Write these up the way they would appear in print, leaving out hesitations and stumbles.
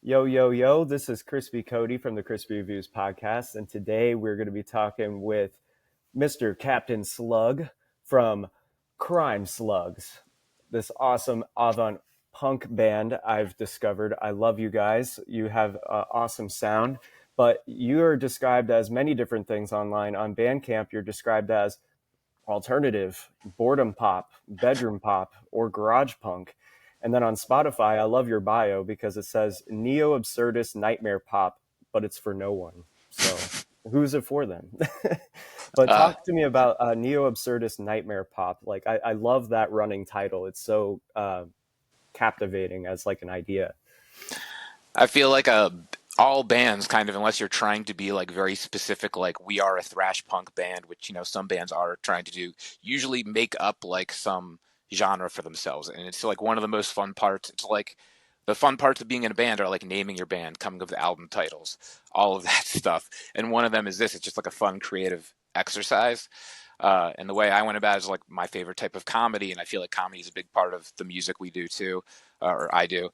Yo, yo, yo, this is Crispy Cody from the Crispy Reviews podcast, and today we're going to be talking with Mr. Kaptain Slug from Krime Slugs, this awesome avant punk band I've discovered. I love you guys. You have awesome sound, but you are described as many different things online. On Bandcamp, you're described as alternative, boredom pop, bedroom pop, or garage punk. And then on Spotify, I love your bio because it says neo absurdist nightmare pop, but it's for no one. So who's it for then? But Uh, talk to me about neo absurdist nightmare pop. Like I love that running title. It's so captivating as like an idea. I feel like all bands kind of, unless you're trying to be like very specific, like we are a thrash punk band, which some bands are trying to do, usually make up like some genre for themselves, and it's like one of the most fun parts. It's like the fun parts of being in a band are like naming your band, coming up with album titles, all of that stuff. And one of them is this. It's just like a fun creative exercise. And the way I went about it is like my favorite type of comedy, and I feel like comedy is a big part of the music we do too, or I do.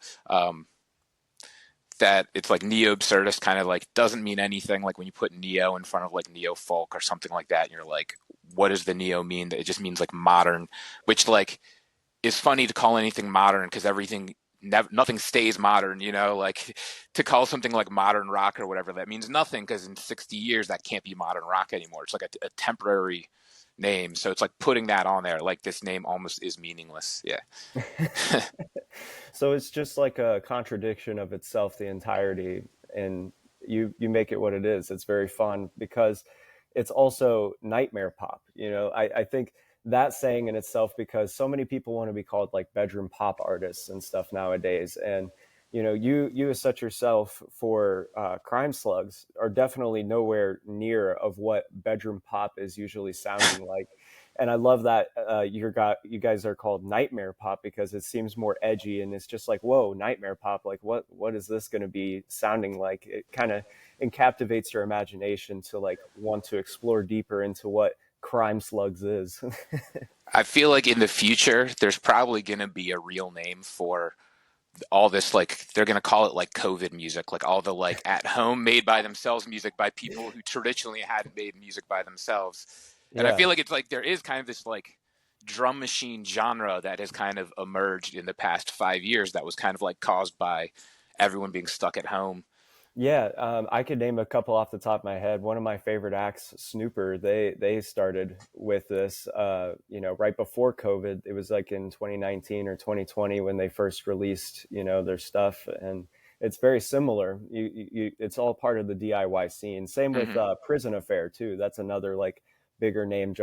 That it's like neo absurdist, kind of like doesn't mean anything. Like when you put neo in front of like neo folk or something like that, and you're like, what does the neo mean? It just means like modern, which like is funny to call anything modern because nothing stays modern, like to call something like modern rock or whatever, that means nothing because in 60 years that can't be modern rock anymore. It's like a temporary name. So it's like putting that on there, like this name almost is meaningless. Yeah. So it's just like a contradiction of itself, the entirety, and you make it what it is. It's very fun because it's also nightmare pop. I think that saying in itself, because so many people want to be called like bedroom pop artists and stuff nowadays, and you as such yourself for Krime Slugs are definitely nowhere near of what bedroom pop is usually sounding like. And I love that you guys are called nightmare pop because it seems more edgy, and it's just like, whoa, nightmare pop, like what is this going to be sounding like? It kind of encaptivates your imagination to like want to explore deeper into what Krime Slugs is. I feel like in the future, there's probably going to be a real name for all this, like they're going to call it like COVID music, like all the like at home made by themselves music by people who traditionally hadn't made music by themselves. And I Yeah. feel like it's like there is kind of this like drum machine genre that has kind of emerged in the past 5 years that was kind of like caused by everyone being stuck at home. Yeah, I could name a couple off the top of my head. One of my favorite acts, Snooper, they started with this, right before COVID. It was like in 2019 or 2020 when they first released, their stuff, and it's very similar. It's all part of the DIY scene. Same with Hmm. Prison Affair too. That's another like bigger name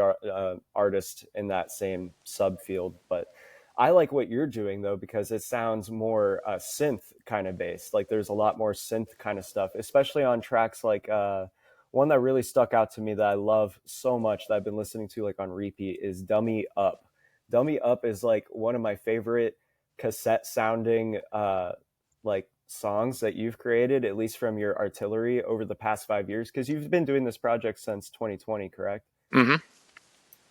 artist in that same subfield, but. I like what you're doing though because it sounds more synth kind of based. Like there's a lot more synth kind of stuff, especially on tracks like one that really stuck out to me that I love so much that I've been listening to like on repeat is Dummy Up. Dummy Up is like one of my favorite cassette sounding like songs that you've created, at least from your artillery over the past 5 years, because you've been doing this project since 2020, correct? Hmm.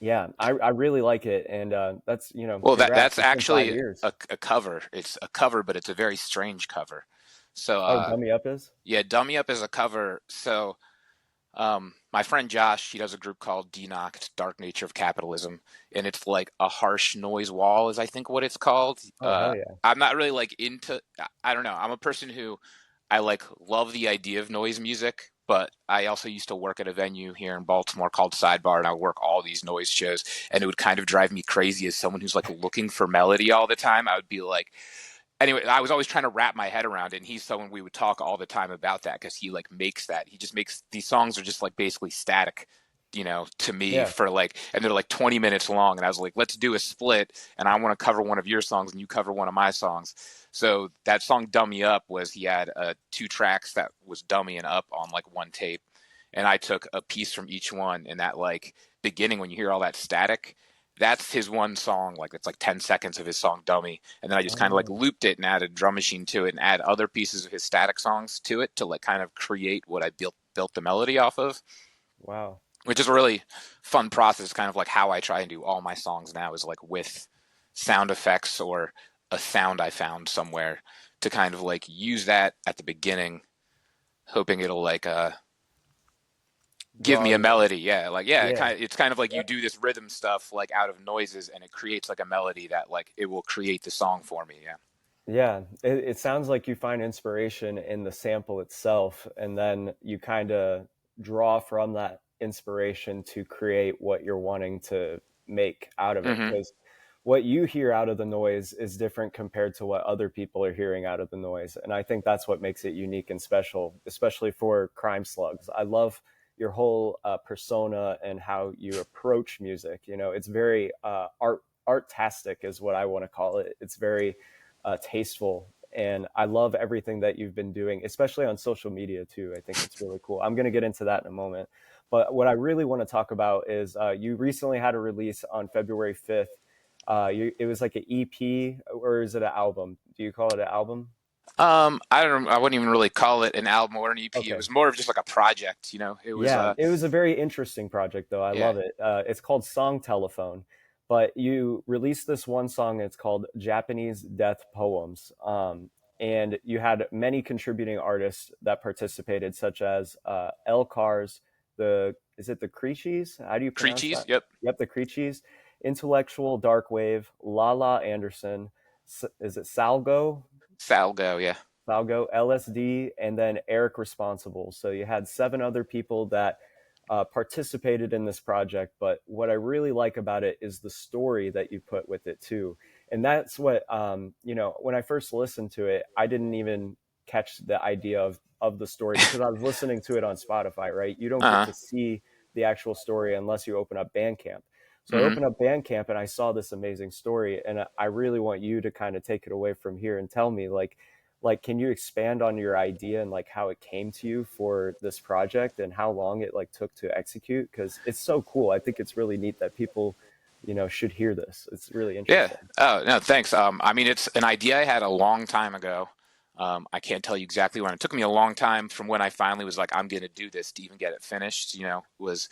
Yeah, I really like it, and that's Well, that's congrats. It's been five actually years. a cover. It's a cover, but it's a very strange cover. So, Oh, Dummy Up is? yeah, Dummy Up is a cover. So, my friend Josh, he does a group called DNOC, Dark Nature of Capitalism, and it's like a harsh noise wall, is I think what it's called. Oh, hell yeah. I'm not really like into. I don't know. I'm a person who I like love the idea of noise music, but I also used to work at a venue here in Baltimore called Sidebar, and I would work all these noise shows, and it would kind of drive me crazy as someone who's like looking for melody all the time. I would be like, anyway, I was always trying to wrap my head around it, and he's someone we would talk all the time about that because he like makes that. He just makes these songs are just like basically static, to me Yeah. for like, and they're like 20 minutes long. And I was like, let's do a split, and I want to cover one of your songs, and you cover one of my songs. So that song "Dummy Up" was he had two tracks that was "Dummy" and "Up" on like one tape, and I took a piece from each one. And that like beginning when you hear all that static, that's his one song. Like it's like 10 seconds of his song "Dummy," and then I just kind of like Oh, looped it and added drum machine to it and add other pieces of his static songs to it to like kind of create what I built the melody off of, wow. which is a really fun process. Kind of like how I try and do all my songs now is like with sound effects or a sound I found somewhere, to kind of like use that at the beginning, hoping it'll like give Draw me a you in. melody. Yeah, like yeah, Yeah. it's kind of like you Yep. do this rhythm stuff like out of noises, and it creates like a melody that like it will create the song for me. Yeah. Yeah, it sounds like you find inspiration in the sample itself, and then you kind of draw from that inspiration to create what you're wanting to make out of it. Mm-hmm. Because what you hear out of the noise is different compared to what other people are hearing out of the noise. And I think that's what makes it unique and special, especially for Krime Slugs. I love your whole persona and how you approach music. You know, it's very artastic, is what I want to call it. It's very tasteful. And I love everything that you've been doing, especially on social media too. I think it's really cool. I'm going to get into that in a moment. But what I really want to talk about is you recently had a release on February 5th. It was like an EP, or is it an album? Do you call it an album? I don't. I wouldn't even really call it an album or an EP. It Okay. was more of just like a project. You know, it was. Yeah, it was a very interesting project, though. I Yeah. love it. It's called Song Telephone, but you released this one song. It's called Japanese Death Poems. And you had many contributing artists that participated, such as El Cars, is it the Creechies? How do you pronounce Creachies. that? Yep. Yep, the Creechies. Intellectual Dark Wave, Lala Anderson, is it Salgo? Salgo. Yeah. Valgo, LSD, and then Eric Responsible. So you had seven other people that participated in this project. But what I really like about it is the story that you put with it too. And that's what, when I first listened to it, I didn't even catch the idea of the story because I was listening to it on Spotify, right? You don't get Uh huh. to see the actual story unless you open up Bandcamp. So I Mm-hmm. opened up Bandcamp and I saw this amazing story. And I really want you to kind of take it away from here and tell me, like can you expand on your idea and like how it came to you for this project and how long it like took to execute, because it's so cool. I think it's really neat that people should hear this. It's really Yeah. interesting. Oh no, thanks. I mean, it's an idea I had a long time ago. I can't tell you exactly when. It took me a long time from when I finally was like, I'm going to do this to even get it finished. You know, it was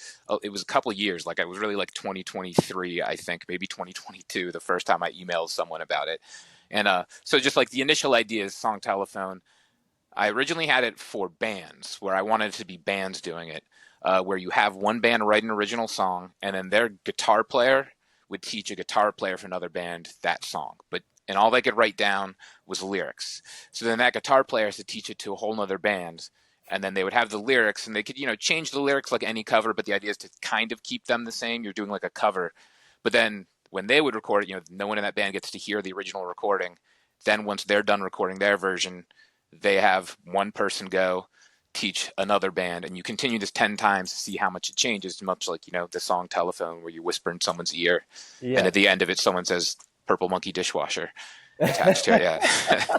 a couple of years. Like, it was really like 2023, I think, maybe 2022, the first time I emailed someone about it. And so just like the initial idea is Song Telephone. I originally had it for bands, where I wanted it to be bands doing it, where you have one band write an original song, and then their guitar player would teach a guitar player for another band that song. And all they could write down was lyrics. So then that guitar player has to teach it to a whole nother band, and then they would have the lyrics, and they could change the lyrics like any cover, but the idea is to kind of keep them the same. You're doing like a cover, but then when they would record it, no one in that band gets to hear the original recording. Then once they're done recording their version, they have one person go teach another band, and you continue this 10 times to see how much it changes, much like the song Telephone, where you whisper in someone's ear, and Yeah. at the end of it someone says Purple Monkey Dishwasher attached to it. Yeah.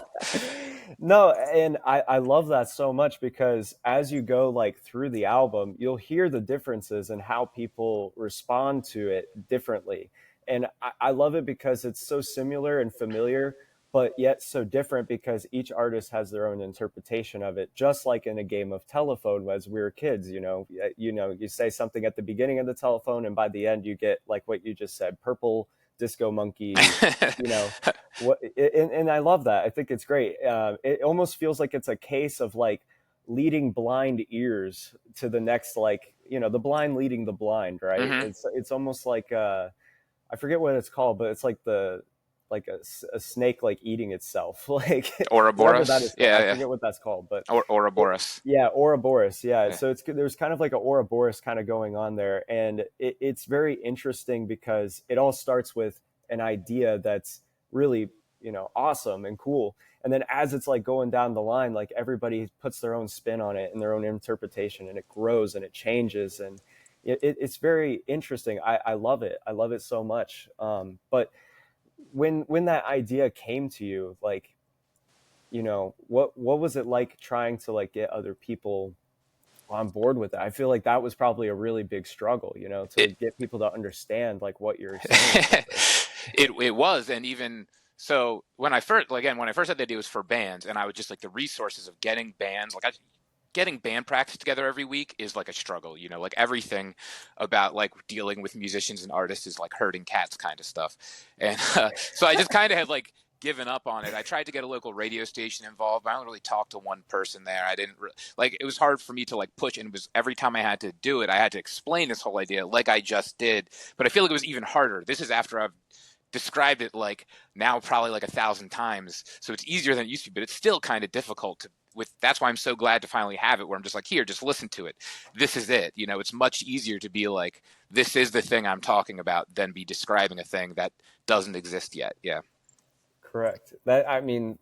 No, and I love that so much because as you go like through the album, you'll hear the differences in how people respond to it differently. And I love it because it's so similar and familiar, but yet so different because each artist has their own interpretation of it. Just like in a game of telephone as we were kids, you say something at the beginning of the telephone, and by the end you get like what you just said, purple disco monkey, you know and I love that. I think it's great. It almost feels like it's a case of like leading blind ears to the next, like the blind leading the blind, right? Hmm. It's almost like I forget what it's called, but it's like a snake like eating itself, like whatever that Ouroboros. is called. Yeah, I yeah. forget what that's called, but it, Ouroboros. yeah, Ouroboros. Yeah, Yeah. so there's kind of like an Ouroboros kind of going on there, and it's very interesting because it all starts with an idea that's really awesome and cool, and then as it's like going down the line, like everybody puts their own spin on it and their own interpretation, and it grows and it changes, and it's very interesting. I love it. I love it so much. But when that idea came to you, like what was it like trying to like get other people on board with it? I feel like that was probably a really big struggle, to It get people to understand like what you're saying with this. it was. And even so, when I first had the idea, it was for bands, and I would just like the resources of getting bands, getting band practice together every week is like a struggle. Like everything about like dealing with musicians and artists is like herding cats kind of stuff. And so I just kind of had like given up on it. I tried to get a local radio station involved, but I only really talked to one person there. I didn't like, it was hard for me to like push, and it was every time I had to do it, I had to explain this whole idea like I just did. But I feel like it was even harder. This is after I've described it like now probably like 1,000 times, so it's easier than it used to be, but it's still kind of difficult to with. That's why I'm so glad to finally have it, where I'm just like, here, just listen to it. This is it. You know, it's much easier to be like, this is the thing I'm talking about, than be describing a thing that doesn't exist yet. Yeah. Correct. That, I mean,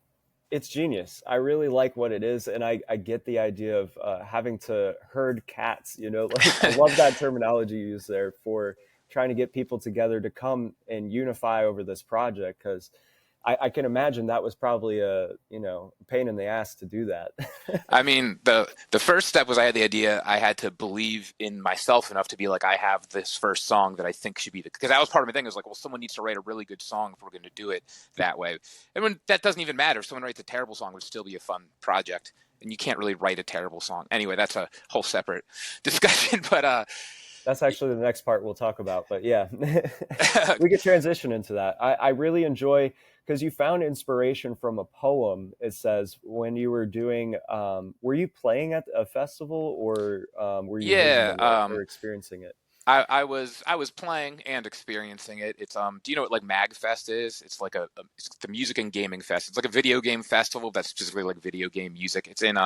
it's genius. I really like what it is, and I get the idea of having to herd cats. You know, like I love that terminology you use there for trying to get people together to come and unify over this project. Because I can imagine that was probably a pain in the ass to do that. I mean, the first step was I had the idea. I had to believe in myself enough to be like, I have this first song that I think should be the, because that was part of my thing. It was like, well, someone needs to write a really good song if we're going to do it that way. And when that doesn't even matter, if someone writes a terrible song, it would still be a fun project. And you can't really write a terrible song. Anyway, that's a whole separate discussion. But That's actually the next part we'll talk about. But yeah, we could transition into that. I really enjoy, because you found inspiration from a poem. It says when you were doing, were you playing at a festival, or were you yeah, visiting it or experiencing it? I was playing and experiencing it. It's do you know what like MagFest is? It's like it's the music and gaming fest. It's like a video game festival that's specifically like video game music. It's in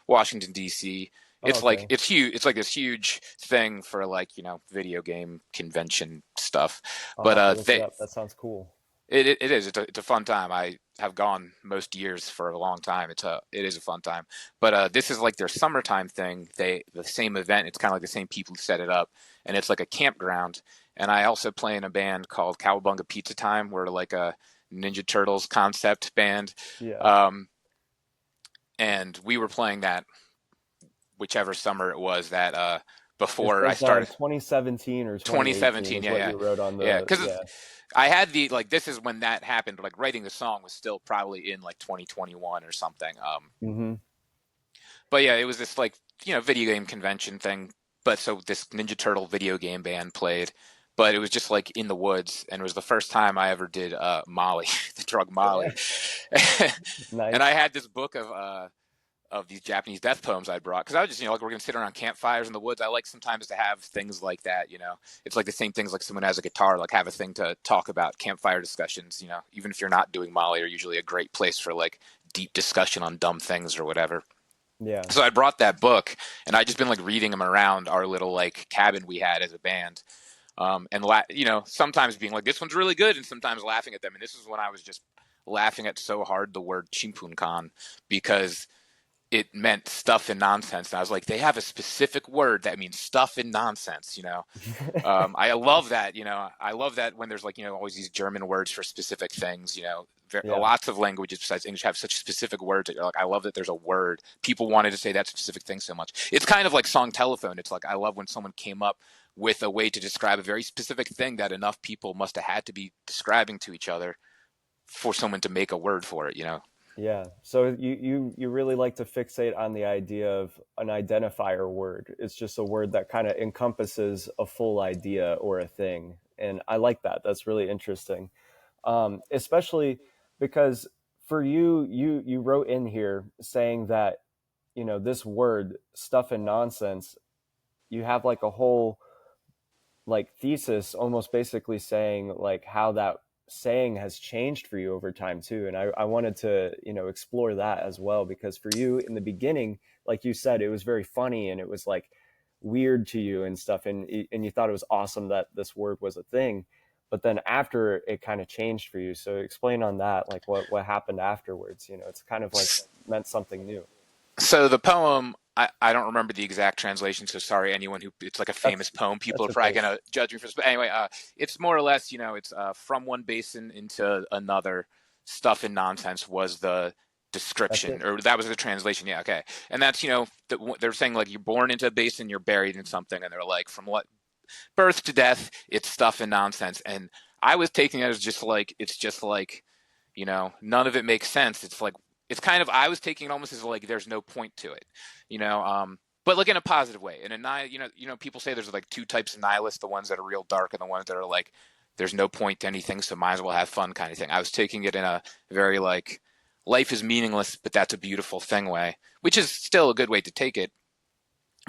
Washington D.C. Oh, It's like okay. it's huge. It's like this huge thing for like, video game convention stuff. I'll But have to look it up. That sounds cool. it is. It's a fun time. I have gone most years for a long time. It is a fun time. But this is like their summertime thing. The same event. It's kind of like the same people who set it up, and it's like a campground. And I also play in a band called Cowabunga Pizza Time. We're like a Ninja Turtles concept band, Yeah. um, and we were playing that whichever summer it was that It before I says started. 2017 or 2018 2017, is yeah, what yeah, you wrote on yeah. the, Because yeah. I had the like this is when that happened. Like writing the song was still probably in like 2021 or something. Hmm. But yeah, it was this like video game convention thing. But so this Ninja Turtle video game band played, but it was just like in the woods, and it was the first time I ever did Molly, the drug Molly, and I Nice. had this book of these Japanese death poems I brought, because I was just like, we're gonna sit around campfires in the woods. I like sometimes to have things like that. It's like the same things like someone has a guitar, like have a thing to talk about. Campfire discussions, even if you're not doing Molly, are usually a great place for like deep discussion on dumb things or whatever. Yeah. So I brought that book, and I just been like reading them around our little like cabin we had as a band, and sometimes being like, this one's really good, and sometimes laughing at them. And this is when I was just laughing at so hard the word chimpunkan, because it meant stuff and nonsense. And I was like, they have a specific word that means stuff and nonsense. I love that. I love that when there's like, always these German words for specific things. Yeah. Lots of languages besides English have such specific words that you're like, I love that there's a word. People wanted to say that specific thing so much. It's kind of like song telephone. It's like, I love when someone came up with a way to describe a very specific thing that enough people must have had to be describing to each other for someone to make a word for it. Yeah. So you really like to fixate on the idea of an identifier word. It's just a word that kind of encompasses a full idea or a thing. And I like that. That's really interesting. Especially because for you wrote in here saying that, this word, stuff and nonsense, you have like a whole like thesis almost basically saying like how that saying has changed for you over time too. And I wanted to explore that as well, because for you in the beginning, like you said, it was very funny and it was like weird to you and stuff, and you thought it was awesome that this word was a thing, but then after it kind of changed for you. So explain on that, like what happened afterwards. It's kind of like meant something new. So the poem, I don't remember the exact translation, so sorry anyone who, it's like a famous that's poem. People that's are probably okay. gonna judge me for this, but anyway, it's more or less, it's from one basin into another. Stuff and nonsense was the That's description, it. or that was the translation. Yeah, okay. And that's, they're saying like you're born into a basin, you're buried in something, and they're like from what birth to death, it's stuff and nonsense. And I was taking it as just like it's just like none of it makes sense. It's like it's kind of I was taking it almost as like there's no point to it, you know. But like in a positive way. And people say there's like two types of nihilists: the ones that are real dark and the ones that are like there's no point to anything, so might as well have fun kind of thing. I was taking it in a very like life is meaningless, but that's a beautiful thing way, which is still a good way to take it.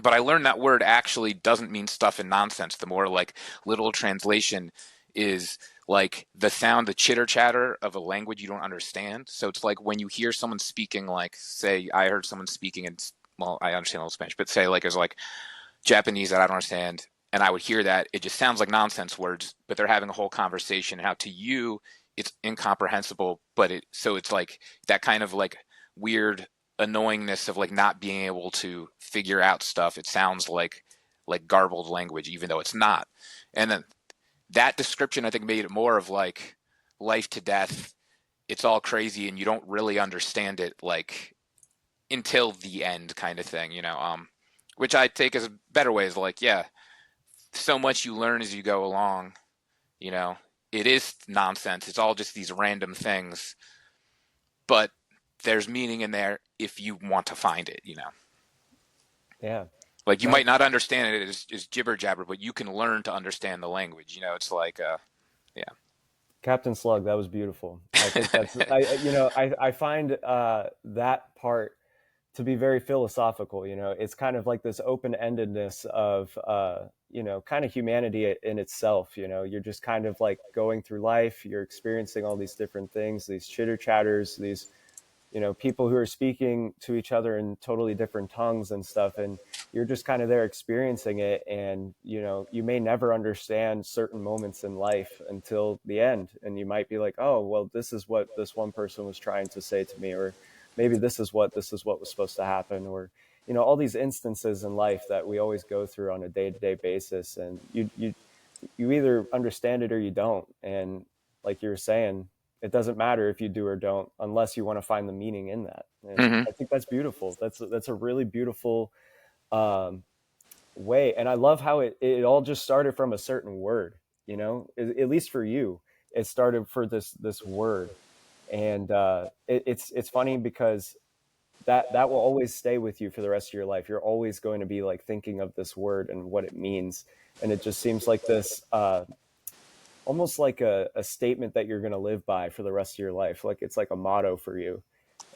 But I learned that word actually doesn't mean stuff and nonsense. The more like literal translation is like the sound, the chitter chatter of a language you don't understand. So it's like when you hear someone speaking, like say I heard someone speaking in, well, I understand a little Spanish, but say like there's like Japanese that I don't understand, and I would hear that it just sounds like nonsense words, but they're having a whole conversation. How to you it's incomprehensible, but it's like that kind of like weird annoyingness of like not being able to figure out stuff. It sounds like garbled language, even though it's not. And then that description, I think, made it more of like life to death. It's all crazy, and you don't really understand it like until the end, kind of thing. Which I take as a better way is like, yeah, so much you learn as you go along. You know, it is nonsense. It's all just these random things, but there's meaning in there if you want to find it. Yeah. Like you No, might not understand it as jibber jabber, but you can learn to understand the language. It's like, yeah. Captain Slug, that was beautiful. I think that's I find that part to be very philosophical. It's kind of like this open-endedness of kind of humanity in itself. You're just kind of like going through life, you're experiencing all these different things, these chitter chatters, these people who are speaking to each other in totally different tongues and stuff, and you're just kind of there experiencing it. And you may never understand certain moments in life until the end, and you might be like, oh well, this is what this one person was trying to say to me, or maybe this is what was supposed to happen, or all these instances in life that we always go through on a day-to-day basis, and you either understand it or you don't. And like you were saying, it doesn't matter if you do or don't, unless you want to find the meaning in that. And Hmm. I think that's beautiful. That's a really beautiful um, way. And I love how it all just started from a certain word. At least for you, it started for this word. And it's funny because that will always stay with you for the rest of your life. You're always going to be like thinking of this word and what it means. And it just seems like this almost like a statement that you're going to live by for the rest of your life. Like it's like a motto for you.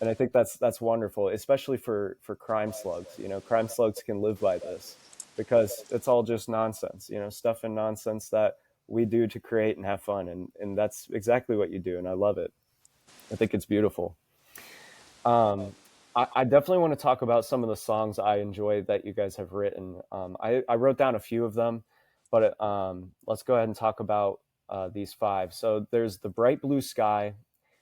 And I think that's wonderful, especially for crime slugs. Crime slugs can live by this because it's all just nonsense, stuff and nonsense that we do to create and have fun. And that's exactly what you do. And I love it. I think it's beautiful. Um, I definitely want to talk about some of the songs I enjoy that you guys have written. I wrote down a few of them, but let's go ahead and talk about these five. So there's The Bright Blue Sky.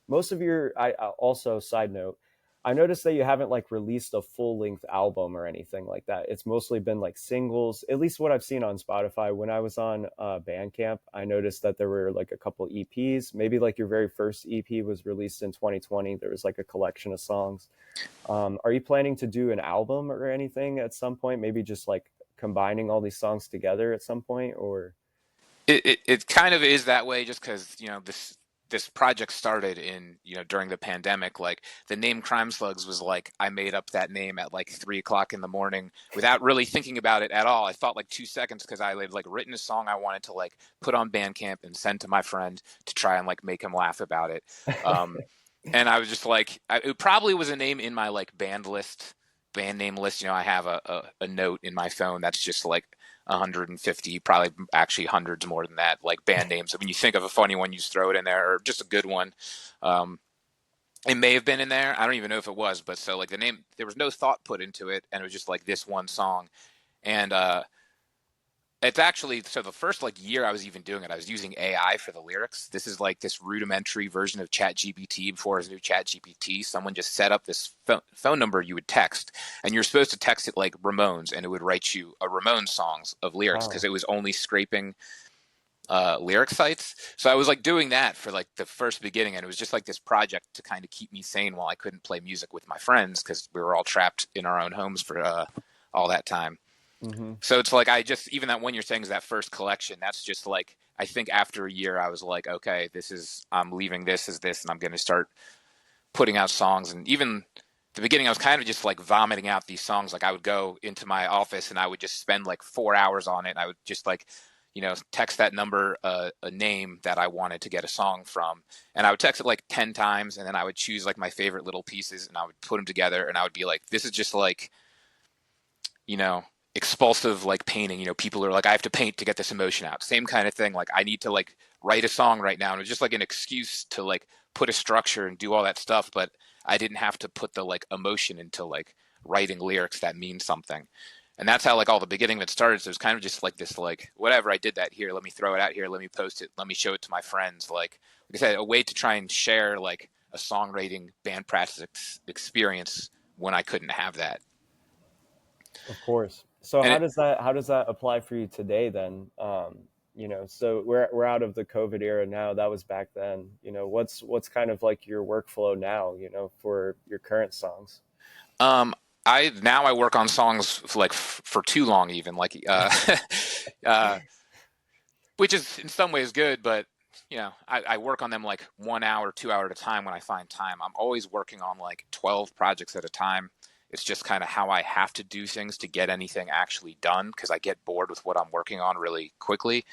Most of your, also, side note, I noticed that you haven't like released a full length album or anything like that. It's mostly been like singles, at least what I've seen on Spotify. When I was on Bandcamp, I noticed that there were like a couple EPs. Maybe like your very first EP was released in 2020. There was like a collection of songs. Are you planning to do an album or anything at some point? Maybe just like combining all these songs together at some point, or It kind of is that way just because this project started in during the pandemic. Like the name Krime Slugs was like I made up that name at like 3 o'clock in the morning without really thinking about it at all. I thought like 2 seconds because I had like written a song I wanted to like put on Bandcamp and send to my friend to try and like make him laugh about it. Um, and I was just like, it probably was a name in my like band name list. I have a note in my phone that's just like 150, probably actually hundreds more than that, like band names. So when you think of a funny one, you just throw it in there, or just a good one. Um, it may have been in there. I don't even know if it was, but so like the name, there was no thought put into it, and it was just like this one song. And it's actually so the first like year I was even doing it, I was using AI for the lyrics. This is like this rudimentary version of ChatGPT before his new ChatGPT. Someone just set up this phone number you would text, and you're supposed to text it like Ramones, and it would write you a Ramones songs of lyrics because wow, it was only scraping lyric sites. So I was like doing that for like the first beginning, and it was just like this project to kind of keep me sane while I couldn't play music with my friends because we were all trapped in our own homes for all that time. mm-hmm. So it's like I just even that one you're saying is that first collection. That's just like I think after a year I was like, okay, this is I'm leaving this as this, and I'm going to start putting out songs. And even the beginning, I was kind of just like vomiting out these songs. Like I would go into my office and I would just spend like 4 hours on it. And I would just like text that number a name that I wanted to get a song from, and I would text it like 10 times, and then I would choose like my favorite little pieces, and I would put them together, and I would be like, this is just like, you know, expulsive like painting. People are like, I have to paint to get this emotion out. Same kind of thing. Like I need to like write a song right now. And it was just like an excuse to like put a structure and do all that stuff. But I didn't have to put the like emotion into like writing lyrics that mean something. And that's how like all the beginning of it started. So it was kind of just like this, like, whatever, I did that here. Let me throw it out here. Let me post it. Let me show it to my friends. Like I said, a way to try and share like a songwriting band practice experience when I couldn't have that. Of course. So And how does that apply for you today then? So we're out of the COVID era now. That was back then. What's kind of like your workflow now, for your current songs? Um, I work on songs like for too long, even like, uh, which is in some ways good, but I work on them like 1 hour, 2 hour at a time when I find time. I'm always working on like 12 projects at a time. It's just kind of how I have to do things to get anything actually done because I get bored with what I'm working on really quickly.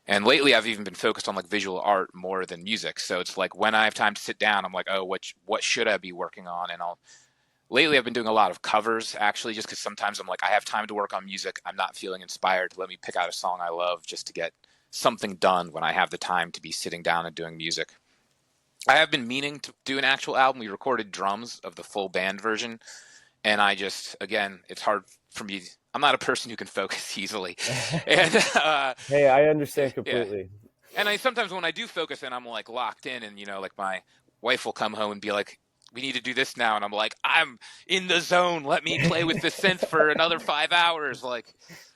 And lately, I've even been focused on like visual art more than music. So it's like when I have time to sit down, I'm like, oh, what should I be working on? And lately I've been doing a lot of covers actually, just because sometimes I'm like, I have time to work on music. I'm not feeling inspired. Let me pick out a song I love just to get something done when I have the time to be sitting down and doing music. I have been meaning to do an actual album. We recorded drums of the full band version, and I just, again, it's hard for me. I'm not a person who can focus easily, and Hey, I understand yeah. completely. And I sometimes when I do focus and I'm like locked in, and like my wife will come home and be like, "We need to do this now," and I'm like, "I'm in the zone. Let me play with the synth for another 5 hours. Like,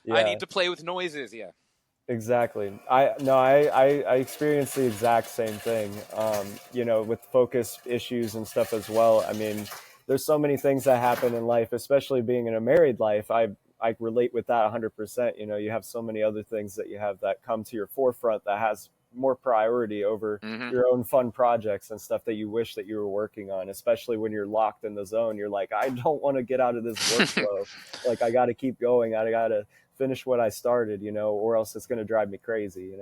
I Yeah, need to play with noises." Yeah. exactly. I experience the exact same thing. With focus issues and stuff as well. I mean, there's so many things that happen in life, especially being in a married life. I relate with that 100%. You have so many other things that you have that come to your forefront that has more priority over Hmm. your own fun projects and stuff that you wish that you were working on, especially when you're locked in the zone. You're like, I don't want to get out of this workflow. Like, I got to keep going. I got to finish what I started, or else it's going to drive me crazy.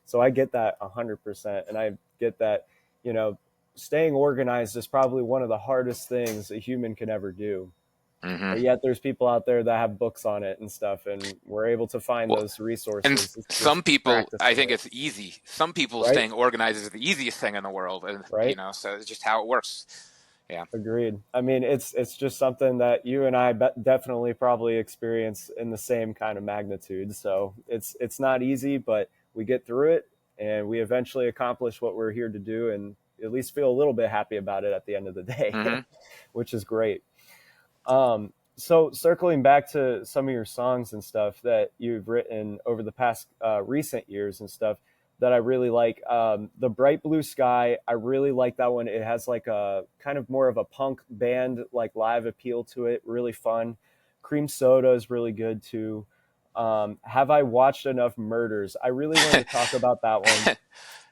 So I get that 100%. And I get that, you know, staying organized is probably one of the hardest things a human can ever do. Hmm. But yet there's people out there that have books on it and stuff, and we're able to find Well, those and resources. It's just some people, I practicing think it, it's easy. Some people right? staying organized is the easiest thing in the world, and Right? so it's just how it works. Yeah. Agreed. I mean, it's just something that you and I definitely probably experience in the same kind of magnitude. So it's not easy, but we get through it, and we eventually accomplish what we're here to do, and at least feel a little bit happy about it at the end of the day, Hmm. which is great. So circling back to some of your songs and stuff that you've written over the past recent years and stuff that I really like, the Bright Blue Sky. I really like that one. It has like a kind of more of a punk band like live appeal to it. Really fun. Cream Soda is really good too. Have I watched enough murders? I really wanted to talk about that one.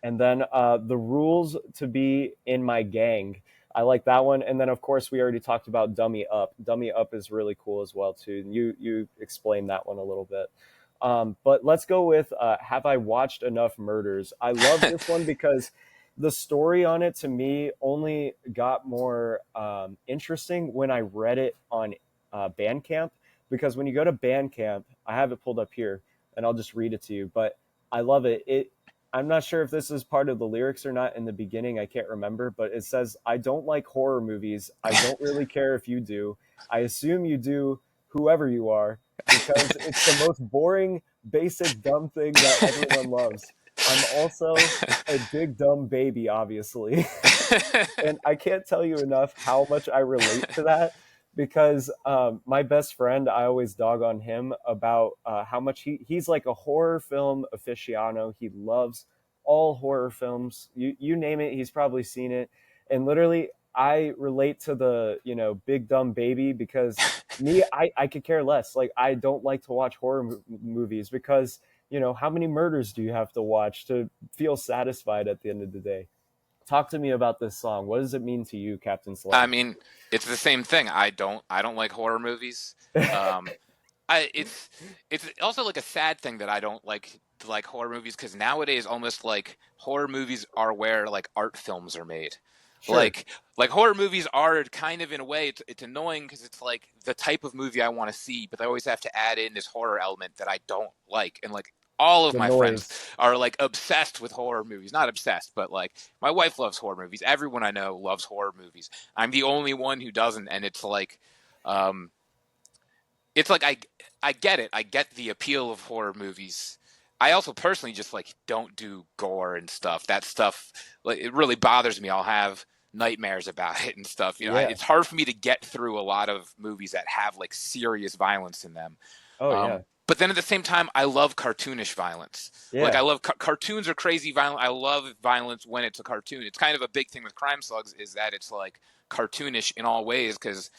And then the rules to be in my gang. I like that one. And then of course we already talked about Dummy Up. Dummy Up is really cool as well too. You explained that one a little bit. But let's go with Have I Watched Enough Murders? I love this one because the story on it to me only got more interesting when I read it on Bandcamp. Because when you go to Bandcamp, I have it pulled up here, and I'll just read it to you. But I love it. I'm not sure if this is part of the lyrics or not in the beginning. I can't remember, but it says, I don't like horror movies. I don't really care if you do. I assume you do, whoever you are, because it's the most boring, basic, dumb thing that everyone loves. I'm also a big, dumb baby, obviously. And I can't tell you enough how much I relate to that because my best friend, I always dog on him about how much he's like a horror film aficionado. He loves all horror films. You name it, he's probably seen it. And literally, I relate to the big dumb baby because I could care less. Like I don't like to watch horror movies because how many murders do you have to watch to feel satisfied at the end of the day? Talk to me about this song. What does it mean to you, Captain I Slug? mean, it's the same thing. I don't like horror movies. Um, it's also like a sad thing that I don't like. like horror movies, because nowadays almost like horror movies are where like art films are made. Sure. Like like horror movies are kind of, in a way, it's annoying because it's like the type of movie I want to see, but they always have to add in this horror element that I don't like. And like all of The my friends noise. are like obsessed with horror movies. Not obsessed, but like my wife loves horror movies. Everyone I know loves horror movies. I'm the only one who doesn't, and um it's like I get it. I get the appeal of horror movies. I also personally just like don't do gore and stuff. That stuff, like, it really bothers me. I'll have nightmares about it and stuff. Yeah. It's hard for me to get through a lot of movies that have like serious violence in them. Oh yeah. But then at the same time, I love cartoonish violence. Like I Yeah. love cartoons are crazy violent. I love violence when it's a cartoon. It's kind of a big thing with Crime Slugs is that it's like cartoonish in all ways because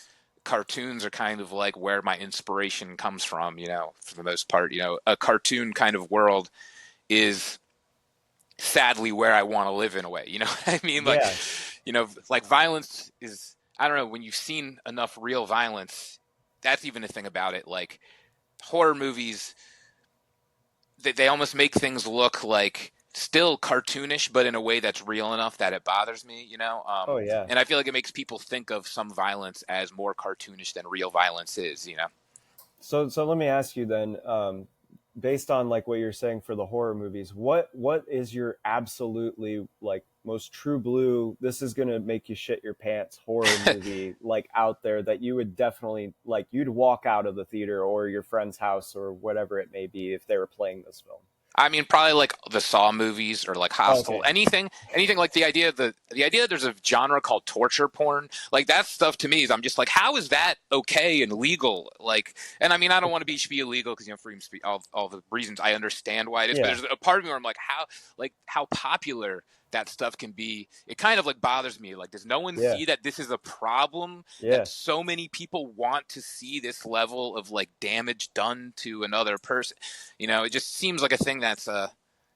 cartoons are kind of like where my inspiration comes from, for the most part. A cartoon kind of world is sadly where I want to live, in a way. You know what I mean? Yeah. Like violence is, I don't know, when you've seen enough real violence, that's even a thing about it. Like horror movies, they almost make things look like still cartoonish, but in a way that's real enough that it bothers me. Oh yeah. And I feel like it makes people think of some violence as more cartoonish than real violence is. So let me ask you then, based on like what you're saying for the horror movies, what is your absolutely like most true blue, this is gonna make you shit your pants horror movie like out there that you would definitely like you'd walk out of the theater or your friend's house or whatever it may be if they were playing this film? I mean, probably like the Saw movies or like Hostel, Okay. anything like the idea that there's a genre called torture porn, like that stuff to me is I'm just like, how is that okay and legal? Like, and I mean, I don't want to be illegal because freedom of speech, all the reasons I understand why it is, but Yeah. there's a part of me where I'm like how popular that stuff can be. It kind of like bothers me. Like, does no one Yeah. see that this is a problem? That Yeah. so many people want to see this level of like damage done to another person. It just seems like a thing that's It's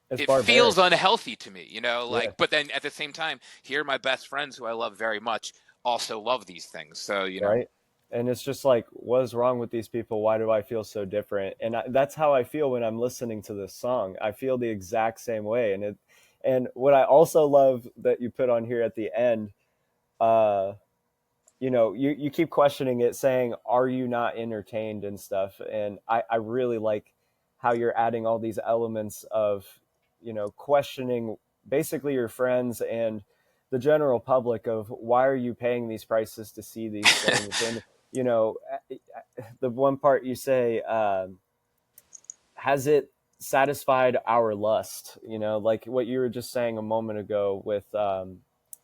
it feels barbaric. unhealthy to me, Yeah. like, but then at the same time, here are my best friends who I love very much also love these things. So. Right. And it's just like, what is wrong with these people? Why do I feel so different? And that's how I feel when I'm listening to this song. I feel the exact same way. And what I also love that you put on here at the end, uh, you keep questioning it, saying, "Are you not entertained?" and stuff. And I really like how you're adding all these elements of, questioning basically your friends and the general public of why are you paying these prices to see these things. And you know the one part you say, has it satisfied our lust, like what you were just saying a moment ago with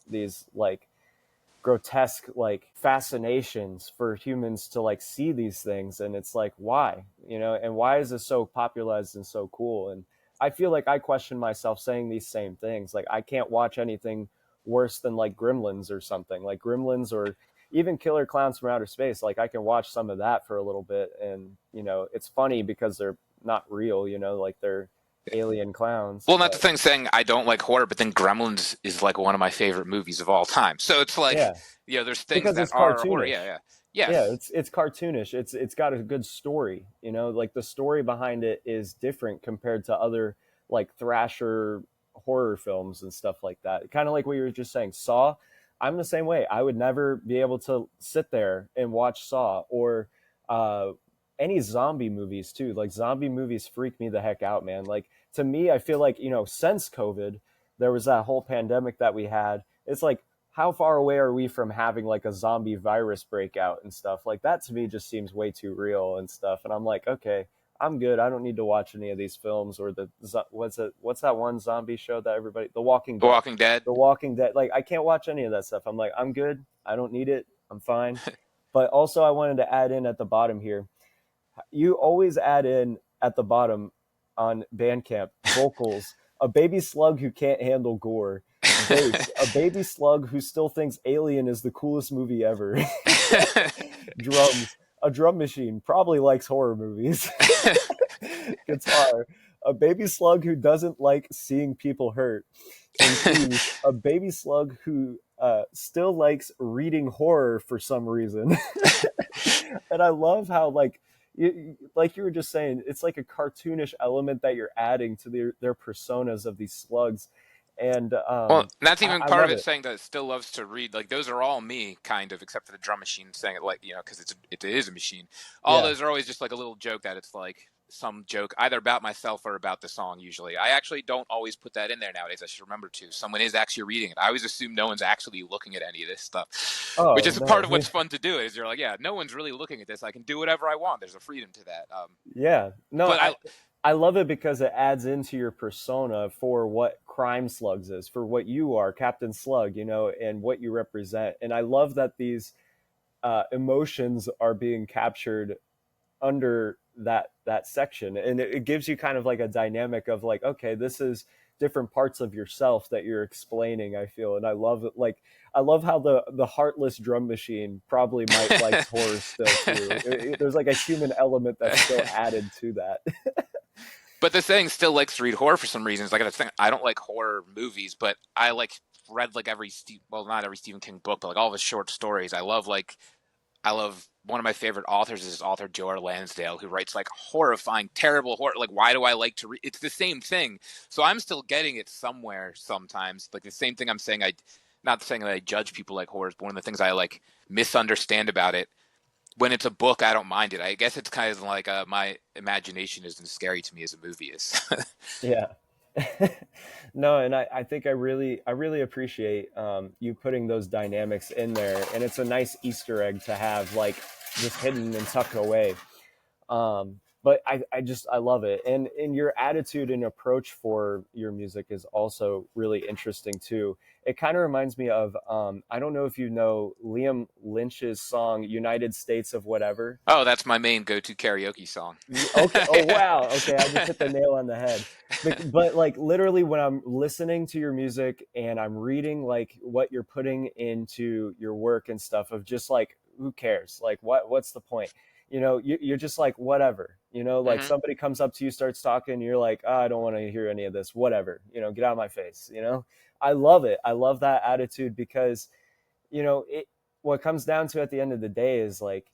these like grotesque like fascinations for humans to like see these things. And it's like, why, and why is this so popularized and so cool? And I feel like I question myself saying these same things. Like I can't watch anything worse than like Gremlins or something like Gremlins, or even Killer Clowns from Outer Space. Like I can watch some of that for a little bit, and it's funny because they're not real, like they're alien clowns. Well, not the But thing saying I don't like horror, but then Gremlins is like one of my favorite movies of all time. So it's like, yeah, there's things because that it's are horror. Yeah, cartoonish. yeah, Yeah, yes. it's cartoonish. It's got a good story, like the story behind it is different compared to other like thrasher horror films and stuff like that. Kind of like what you were just saying, Saw. I'm the same way. I would never be able to sit there and watch Saw or uh any zombie movies too. Like zombie movies freak me the heck out, man. Like to me, I feel like, since COVID, there was that whole pandemic that we had. It's like, how far away are we from having like a zombie virus breakout and stuff like that? To me just seems way too real and stuff. And I'm like, okay, I'm good. I don't need to watch any of these films or what's that one zombie show that everybody, The Walking The Dead. Walking Dead. The Walking Dead. Like I can't watch any of that stuff. I'm like, I'm good. I don't need it. I'm fine. But also I wanted to add in at the bottom here, you always add in at the bottom on Bandcamp vocals, a baby slug who can't handle gore, bass, a baby slug who still thinks Alien is the coolest movie ever, drums, a drum machine, probably likes horror movies, guitar, a baby slug who doesn't like seeing people hurt, and keys, a baby slug who still likes reading horror for some reason. And I love how like like you were just saying, it's like a cartoonish element that you're adding to their personas of these slugs, and Well, that's even I part of love it. it. Saying that it still loves to read. Like those are all me, kind of, except for the drum machine. Saying it like because it is a machine. All Yeah. those are always just like a little joke that it's like some joke either about myself or about the song. Usually, I actually don't always put that in there nowadays. I should remember to. Someone is actually reading it. I always assume no one's actually looking at any of this stuff, which Oh is a no. part of what's fun to do. Is you're like, yeah, no one's really looking at this. I can do whatever I want. There's a freedom to that. Yeah. No, But I love it because it adds into your persona for what Krime Slugs is, for what you are, Captain Slug, and what you represent. And I love that these emotions are being captured under that section, and it gives you kind of like a dynamic of like, okay, this is different parts of yourself that you're explaining, I feel. And I love it. Like, I love how the heartless drum machine probably might like horror still too. There's like a human element that's still added to that. But the thing still likes to read horror for some reasons. Like the thing, I don't like horror movies, but I like read like well, not every Stephen King book, but like all of his short stories. I love one of my favorite authors is author Joe Lansdale, who writes like horrifying, terrible horror. Like, why do I like to read? It's the same thing. So I'm still getting it somewhere sometimes. Like the same thing I'm saying. Not saying that I judge people like horrors, but one of the things I like misunderstand about it when it's a book, I don't mind it. I guess it's kind of like my imagination isn't as scary to me as a movie is. Yeah. No, and I think I really appreciate you putting those dynamics in there, and it's a nice Easter egg to have like just hidden and tucked away. But I love it, and your attitude and approach for your music is also really interesting too. It kind of reminds me of I don't know if you know Liam Lynch's song "United States of Whatever." Oh, that's my main go-to karaoke song. Okay. Oh Yeah. wow. Okay, I just hit the nail on the head. But like literally, when I'm listening to your music and I'm reading like what you're putting into your work and stuff, of just like, who cares? Like, what's the point? You're just like, whatever. Like Hmm. somebody comes up to you, starts talking, and you're like, I don't want to hear any of this. Whatever. Get out of my face. I love it. I love that attitude because it what comes down to at the end of the day is like,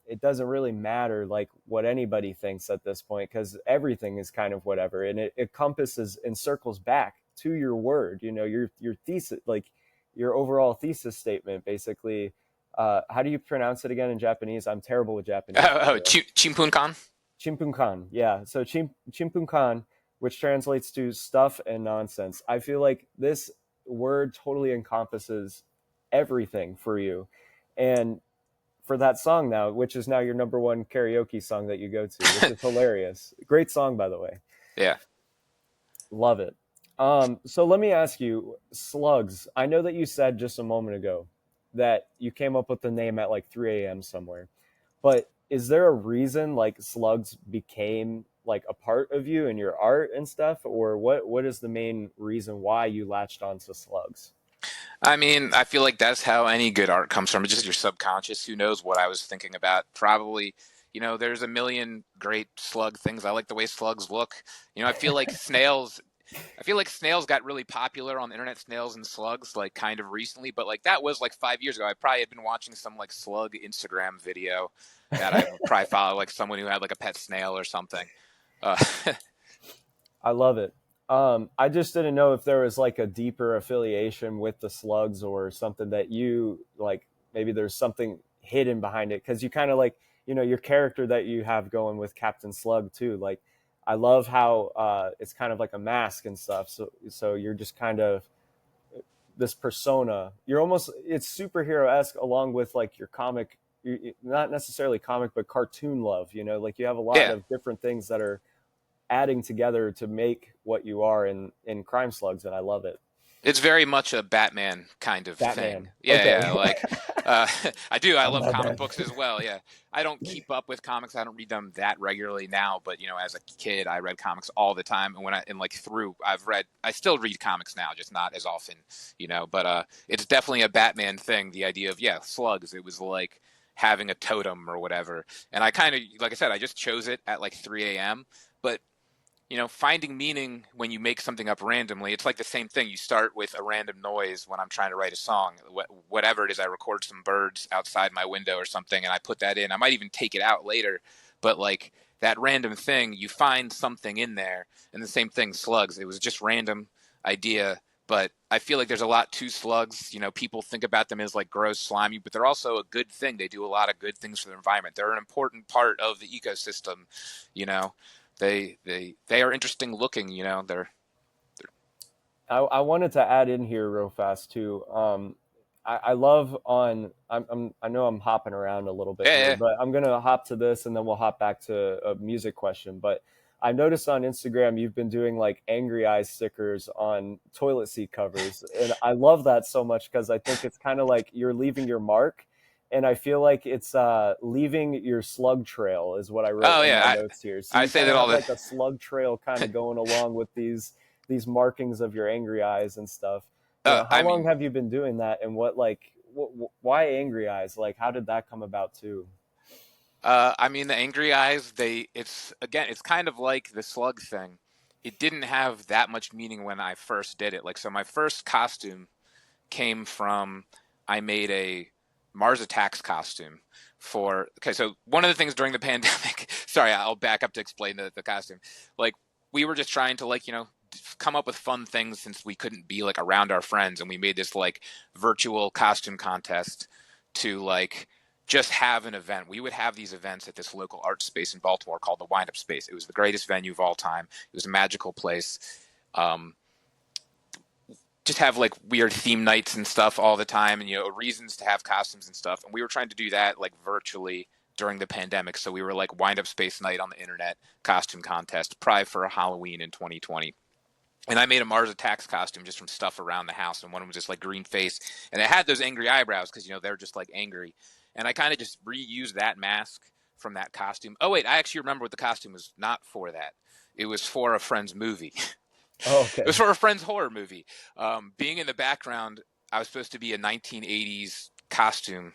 it doesn't really matter like what anybody thinks at this point, because everything is kind of whatever, and it encompasses and circles back to your word, your thesis, like your overall thesis statement basically. How do you pronounce it again in Japanese? I'm terrible with Japanese, by the way. Chimpunkan. Chimpunkan. Yeah. So chimpunkan, which translates to stuff and nonsense. I feel like this word totally encompasses everything for you. And for that song now, which is now your number one karaoke song that you go to, which is hilarious. Great song, by the way. Yeah. Love it. So let me ask you, Slugs. I know that you said just a moment ago that you came up with the name at like 3 a.m. somewhere, but is there a reason like Slugs became like a part of you and your art and stuff, or what is the main reason why you latched onto Slugs? I mean, I feel like that's how any good art comes from. It's just your subconscious. Who knows what I was thinking about? Probably, there's a million great slug things. I like the way slugs look. I feel like snails got really popular on the internet, snails and slugs, like kind of recently, but like that was like 5 years ago. I probably had been watching some like slug Instagram video that I probably follow, like someone who had like a pet snail or something. Uh, I love it. I just didn't know if there was like a deeper affiliation with the slugs or something that you like. Maybe there's something hidden behind it, because you kind of like, your character that you have going with Captain Slug too. Like, I love how it's kind of like a mask and stuff. So you're just kind of this persona. You're almost, it's superhero esque, along with like your comic, not necessarily comic, but cartoon love. Like you have a lot yeah, of different things that are adding together to make what you are in Crime Slugs, and I love it. it's very much a Batman kind of thing. Batman. Yeah, Okay. yeah. Like, I do. I I'm love not comic bad. books as well. Yeah, I don't keep up with comics. I don't read them that regularly now. But as a kid, I read comics all the time. And I still read comics now, just not as often. But it's definitely a Batman thing. The idea of slugs. It was like having a totem or whatever. And I kind of, like I said, I just chose it at like 3 a.m. But finding meaning when you make something up randomly, it's like the same thing. You start with a random noise when I'm trying to write a song, whatever it is. I record some birds outside my window or something, and I put that in. I might even take it out later, but like that random thing, you find something in there. And the same thing, slugs. It was just random idea, but I feel like there's a lot to slugs. You know, people think about them as like gross, slimy, but they're also a good thing. They do a lot of good things for the environment. They're an important part of the ecosystem. You know, they are interesting looking. You know, they're I wanted to add in here real fast too. I love I know I'm hopping around a little bit yeah, here, yeah. but I'm gonna hop to this and then we'll hop back to a music question. But I noticed on Instagram you've been doing like angry eyes stickers on toilet seat covers, and I love that so much because I think it's kind of like you're leaving your mark, and I feel like it's leaving your slug trail is what I wrote Oh in yeah, my notes here. So I you say kind that of all have the. like a slug trail kind of going along with these markings of your angry eyes and stuff. How I long mean, have you been doing that, and what like why angry eyes? Like, how did that come about too? I mean, the angry eyes. It's again. It's kind of like the slug thing. It didn't have that much meaning when I first did it. Like, so my first costume came from I made a Mars Attacks costume for. Okay, so one of the things during the pandemic. Sorry, I'll back up to explain the costume. Like, we were just trying to like come up with fun things since we couldn't be like around our friends, and we made this like virtual costume contest to like just have an event. We would have these events at this local art space in Baltimore called the Wind Up Space. It was the greatest venue of all time. It was a magical place. Um, just have like weird theme nights and stuff all the time, and reasons to have costumes and stuff. And we were trying to do that like virtually during the pandemic. So we were like Wind Up Space night on the internet costume contest, probably for Halloween in 2020. And I made a Mars Attacks costume just from stuff around the house, and one was just like green face, and it had those angry eyebrows because they're just like angry. And I kind of just reused that mask from that costume. Oh wait, I actually remember what the costume was not for. That it was for a friend's movie. Oh, It was okay. for a friend's horror movie. Being in the background, I was supposed to be a 1980s costume.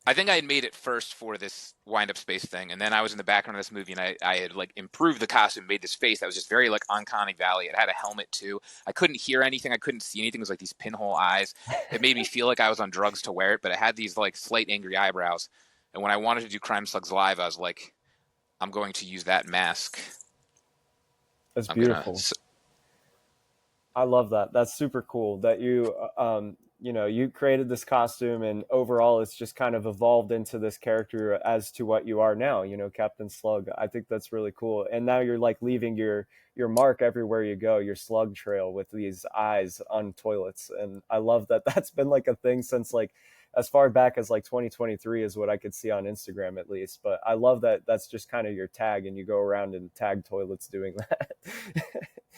I think I had made it first for this wind up space thing, and then I was in the background of this movie, and I had like improved the costume, made this face that was just very like Uncanny Valley. It had a helmet too. I couldn't hear anything, I couldn't see anything. It was like these pinhole eyes. It made me feel like I was on drugs to wear it, but it had these like slight angry eyebrows. And when I wanted to do Crime Slugs live, I was like, I'm going to use that mask. That's I'm gonna. beautiful. I love that. That's super cool that you created this costume, and overall it's just kind of evolved into this character as to what you are now, Captain Slug. I think that's really cool. And now you're like leaving your mark everywhere you go, your slug trail with these eyes on toilets. And I love that that's been like a thing since like as far back as like 2023 is what I could see on Instagram at least. But I love that that's just kind of your tag, and you go around and tag toilets doing that.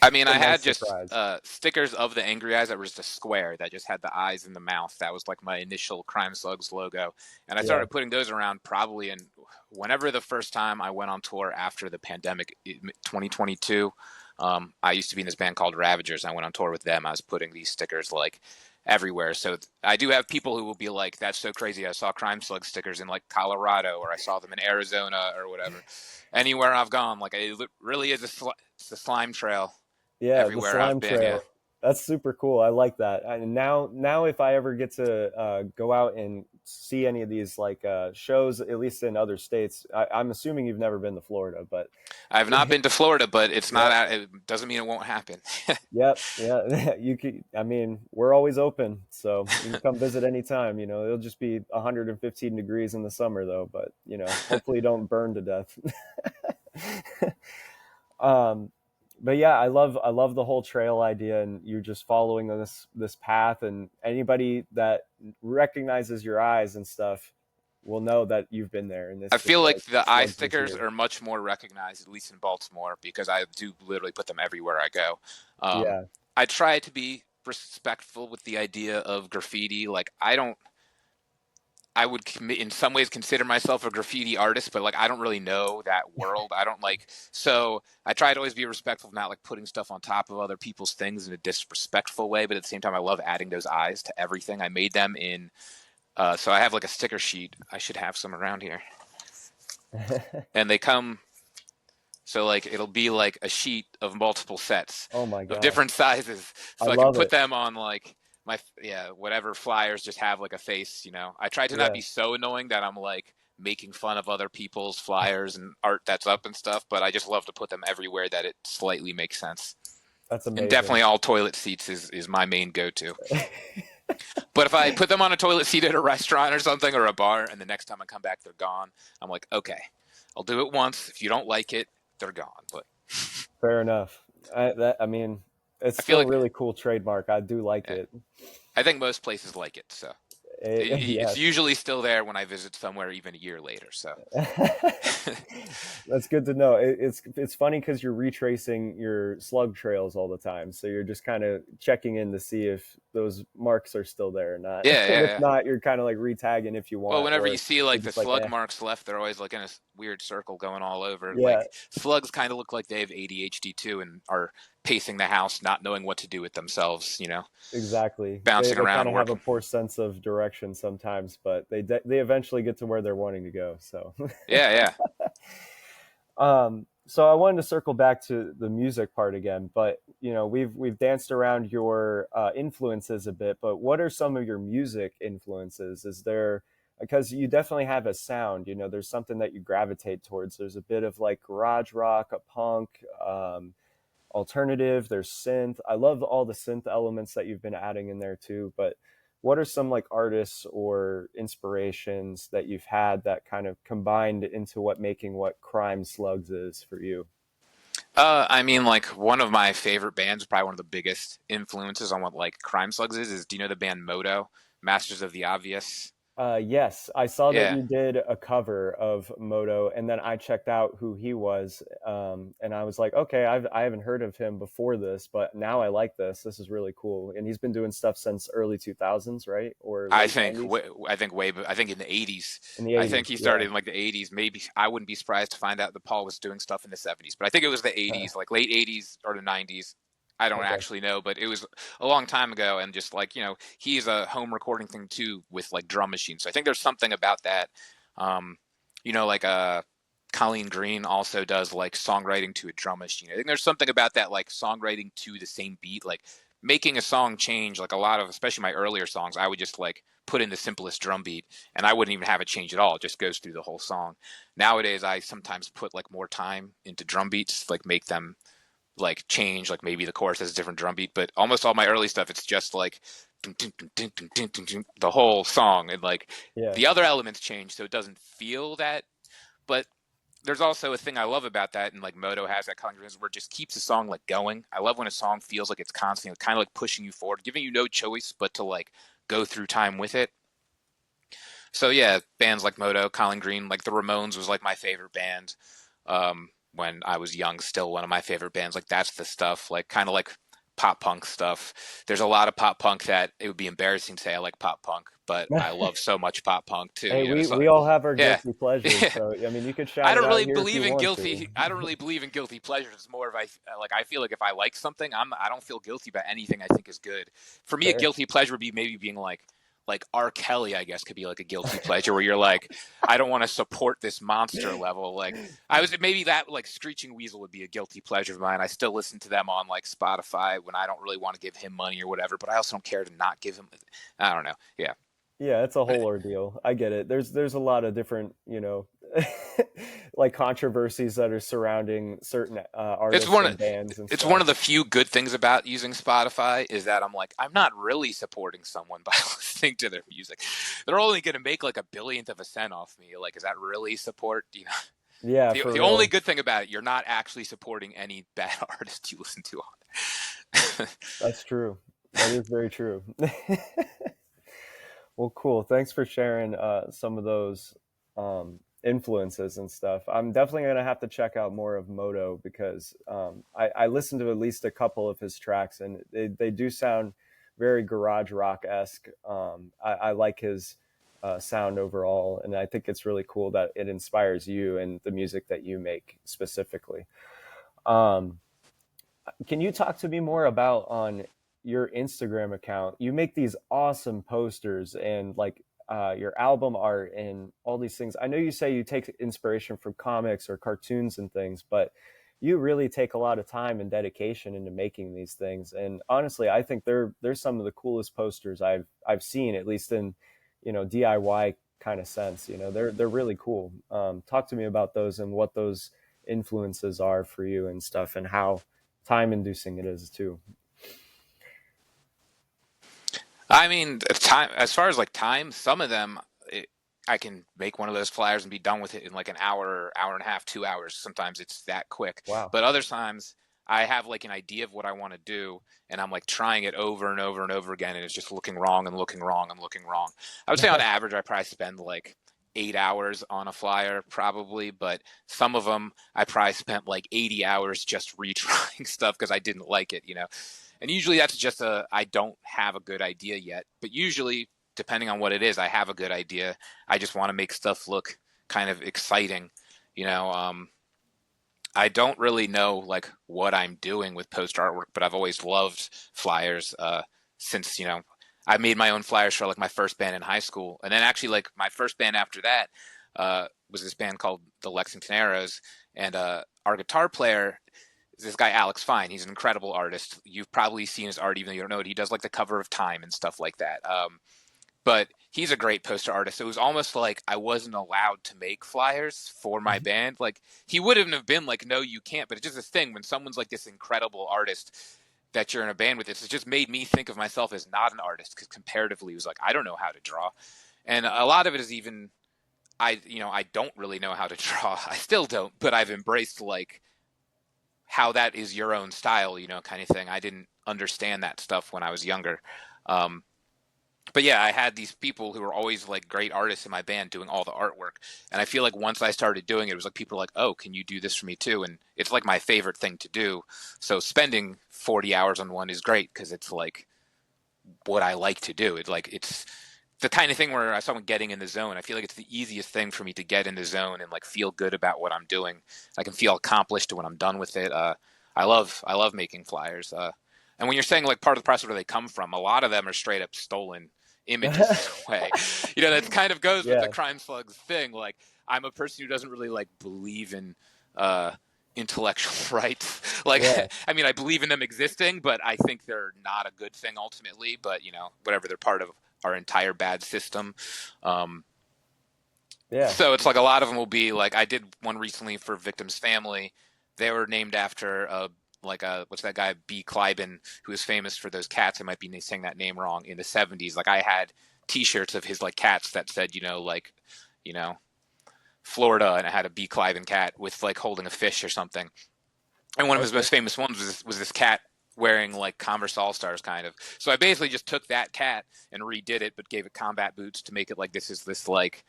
I mean, It's a I had nice just surprise. stickers of the angry eyes that was just a square that just had the eyes in the mouth. That was like my initial Crime Slugs logo, and I Yeah. started putting those around probably in whenever the first time I went on tour after the pandemic, 2022. I used to be in this band called Ravagers. And I went on tour with them. I was putting these stickers like everywhere. So I do have people who will be like, "That's so crazy! I saw Crime Slug stickers in like Colorado, or I saw them in Arizona, or whatever." Anywhere I've gone, like it really is it's a slime trail Yeah, the everywhere I've slime been. Yeah. trail. That's super cool. I like that. And now if I ever get to go out and see any of these like shows, at least in other states, I'm assuming you've never been to Florida, but I've not been to Florida, but it's not yeah, out. It doesn't mean it won't happen. yep, yeah. You could. I mean, we're always open, so you can come visit anytime. It'll just be 115 degrees in the summer though, but hopefully you don't burn to death. um, but yeah, I love the whole trail idea, and you're just following this path, and anybody that recognizes your eyes and stuff will know that you've been there, and I it's feel just like like the eye slugs is stickers you. are much more recognized, at least in Baltimore, because I do literally put them everywhere I go. Um, Yeah. I try to be respectful with the idea of graffiti. Like I don't I would in some ways consider myself a graffiti artist, but like I don't really know that world. I don't like so I try to always be respectful, of not like putting stuff on top of other people's things in a disrespectful way. But at the same time, I love adding those eyes to everything. I made them in. So I have like a sticker sheet. I should have some around here, and they come. So like it'll be like a sheet of multiple sets Oh my of gosh, different sizes, I so I can love put it. them on like my whatever flyers just have like a face. I try to not Yeah. be so annoying that I'm like making fun of other people's flyers and art that's up and stuff, but I just love to put them everywhere that it slightly makes sense. That's And amazing. definitely all toilet seats is my main go-to. But if I put them on a toilet seat at a restaurant or something or a bar, and the next time I come back they're gone, I'm like, okay, I'll do it once. If you don't like it, they're gone. But Fair enough. I mean, it's I feel still a like, really cool trademark. I do like yeah, it. I think most places like it. So it's Yes. usually still there when I visit somewhere even a year later. So That's good to know. It's funny because you're retracing your slug trails all the time, so you're just kind of checking in to see if those marks are still there or not. yeah, And yeah, if yeah. not, you're kind of like retagging if you Well, want, whenever you or see you're like the just like, slug eh, marks left, they're always like in a weird circle going all over. yeah, Like slugs kind of look like they have ADHD too and are pacing the house, not knowing what to do with themselves. exactly. They Bouncing they kind around, of have a working. poor sense of direction sometimes, but they eventually get to where they're wanting to go. So. Yeah, yeah. So I wanted to circle back to the music part again, but we've danced around your influences a bit. But what are some of your music influences? Is there, because you definitely have a sound? There's something that you gravitate towards. There's a bit of like garage rock, a punk, alternative. There's synth. I love all the synth elements that you've been adding in there too. But what are some like artists or inspirations that you've had that kind of combined into what Krime Slugs is for you? I mean, like one of my favorite bands, probably one of the biggest influences on what like Krime Slugs is. Do you know the band Moto, Masters of the Obvious? Yes, I saw that Yeah. you did a cover of Moto, and then I checked out who he was, and I was like, okay, I haven't heard of him before this, but now I like this. This is really cool, and he's been doing stuff since early 2000s, right, or I late think 90s, I think I think in the 80s. in the I think 80s. he Yeah, started in like the 80s. Maybe I wouldn't be surprised to find out that Paul was doing stuff in the 70s, but I think it was the uh, 80s, like late 80s or the 90s. I don't okay, actually know, but it was a long time ago. And just like, he's a home recording thing too with like drum machines. So I think there's something about that. Um, like Colleen Green also does like songwriting to a drum machine. I think there's something about that, like songwriting to the same beat, like making a song change. Like a lot of, especially my earlier songs, I would just like put in the simplest drum beat and I wouldn't even have it change at all. It just goes through the whole song. Nowadays, I sometimes put like more time into drum beats, like make them like change. Like maybe the chorus has a different drum beat, but almost all my early stuff, it's just like the whole song, and like yeah. the other elements change, so it doesn't feel that. But there's also a thing I love about that, and like Moto has that kind of where it just keeps the song like going. I love when a song feels like it's constantly kind of like pushing you forward, giving you no choice but to like go through time with it. So yeah, bands like Moto, Colin Green, like the Ramones was like my favorite band when I was young. Still one of my favorite bands. Like that's the stuff, like kind of like pop punk stuff. There's a lot of pop punk that it would be embarrassing to say I like pop punk, but I love so much pop punk too. Hey, we So we all have our yeah. guilty pleasures, Yeah. so I mean, you could I shout it don't out really here if you believe in want to. guilty. I don't really believe in guilty pleasures. It's more of I feel like if I like something, I don't feel guilty about anything I think is good. For me, a Fair. guilty pleasure would be maybe being like R. Kelly, I guess, could be like a guilty pleasure where you're like, I don't want to support this monster level. Like I was maybe that like Screeching Weasel would be a guilty pleasure of mine. I still listen to them on like Spotify when I don't really want to give him money or whatever, but I also don't care to not give him. I don't know. Yeah. Yeah, it's a whole ordeal. I get it. There's a lot of different, like controversies that are surrounding certain It's artists one and of bands and it's one stuff. of the few good things about using Spotify is that I'm like, I'm not really supporting someone by listening to their music. They're only going to make like a billionth of a cent off me. Like, is that really support? Yeah, The for the only real. good thing about it, you're not actually supporting any bad artist you listen to on it. That's true. That is very true. Well, cool. Thanks for sharing some of those influences and stuff. I'm definitely gonna have to check out more of Moto because I listened to at least a couple of his tracks and they do sound very garage rock esque. I like his sound overall, and I think it's really cool that it inspires you and the music that you make specifically. Um, can you talk to me more about on your Instagram account? You make these awesome posters and like your album art and all these things. I know you say you take inspiration from comics or cartoons and things, but you really take a lot of time and dedication into making these things. And honestly, I think they're some of the coolest posters I've seen, at least in DIY kind of sense. They're really cool. Talk to me about those and what those influences are for you and stuff, and how time inducing it is too. I mean, time as far as like time, some of them I can make one of those flyers and be done with it in like an hour, hour and a half, 2 hours. Sometimes it's that quick, Wow. but other times I have like an idea of what I want to do, and I'm like trying it over and over and over again, and it's just looking wrong and looking wrong and looking wrong. I would say on average, I probably spend like 8 hours on a flyer, probably, but some of them I probably spent like 80 hours just retrying stuff because I didn't like it. And usually that's just I don't have a good idea yet. But usually, depending on what it is, I have a good idea. I just want to make stuff look kind of exciting. You know, I don't really know like what I'm doing with post artwork, but I've always loved flyers since, I made my own flyers for like my first band in high school. And then actually like my first band after that was this band called the Lexington Arrows. And our guitar player, this guy Alex Fine. He's an incredible artist. You've probably seen his art, even though you don't know it. He does like the cover of Time and stuff like that. But he's a great poster artist. It was almost like I wasn't allowed to make flyers for my band. Like he wouldn't have been like, no, you can't. But it's just this thing when someone's like this incredible artist that you're in a band with. It's just made me think of myself as not an artist because comparatively, it was like I don't know how to draw, and a lot of it is even I don't really know how to draw. I still don't, but I've embraced like how that is your own style, kind of thing. I didn't understand that stuff when I was younger. Um, but yeah, I had these people who were always like great artists in my band doing all the artwork. And I feel like once I started doing it, it was like people were like, oh, can you do this for me too? And it's like my favorite thing to do. So spending 40 hours on one is great because it's like what I like to do. It's the kind of thing where I someone getting in the zone. I feel like it's the easiest thing for me to get in the zone and like feel good about what I'm doing. I can feel accomplished when I'm done with it. I love making flyers. And when you're saying like part of the process where they come from, a lot of them are straight up stolen images in a way. That kind of goes with the Yeah, Krime Slugs thing. Like I'm a person who doesn't really like believe in uh, intellectual rights. Like, yeah, I mean, I believe in them existing, but I think they're not a good thing ultimately. But whatever, they're part of our entire bad system. Um, yeah. so it's like a lot of them will be like I did one recently for Victim's Family. They were named after what's that guy B. Cliben, who is famous for those cats. I might be saying that name wrong. In the '70s, like I had T-shirts of his like cats that said you know Florida, and it had a B. Cliben cat with like holding a fish or something. And one of his Okay. most famous ones was this cat wearing like Converse All Stars kind of. So I basically just took that cat and redid it, but gave it combat boots to make it like this is this like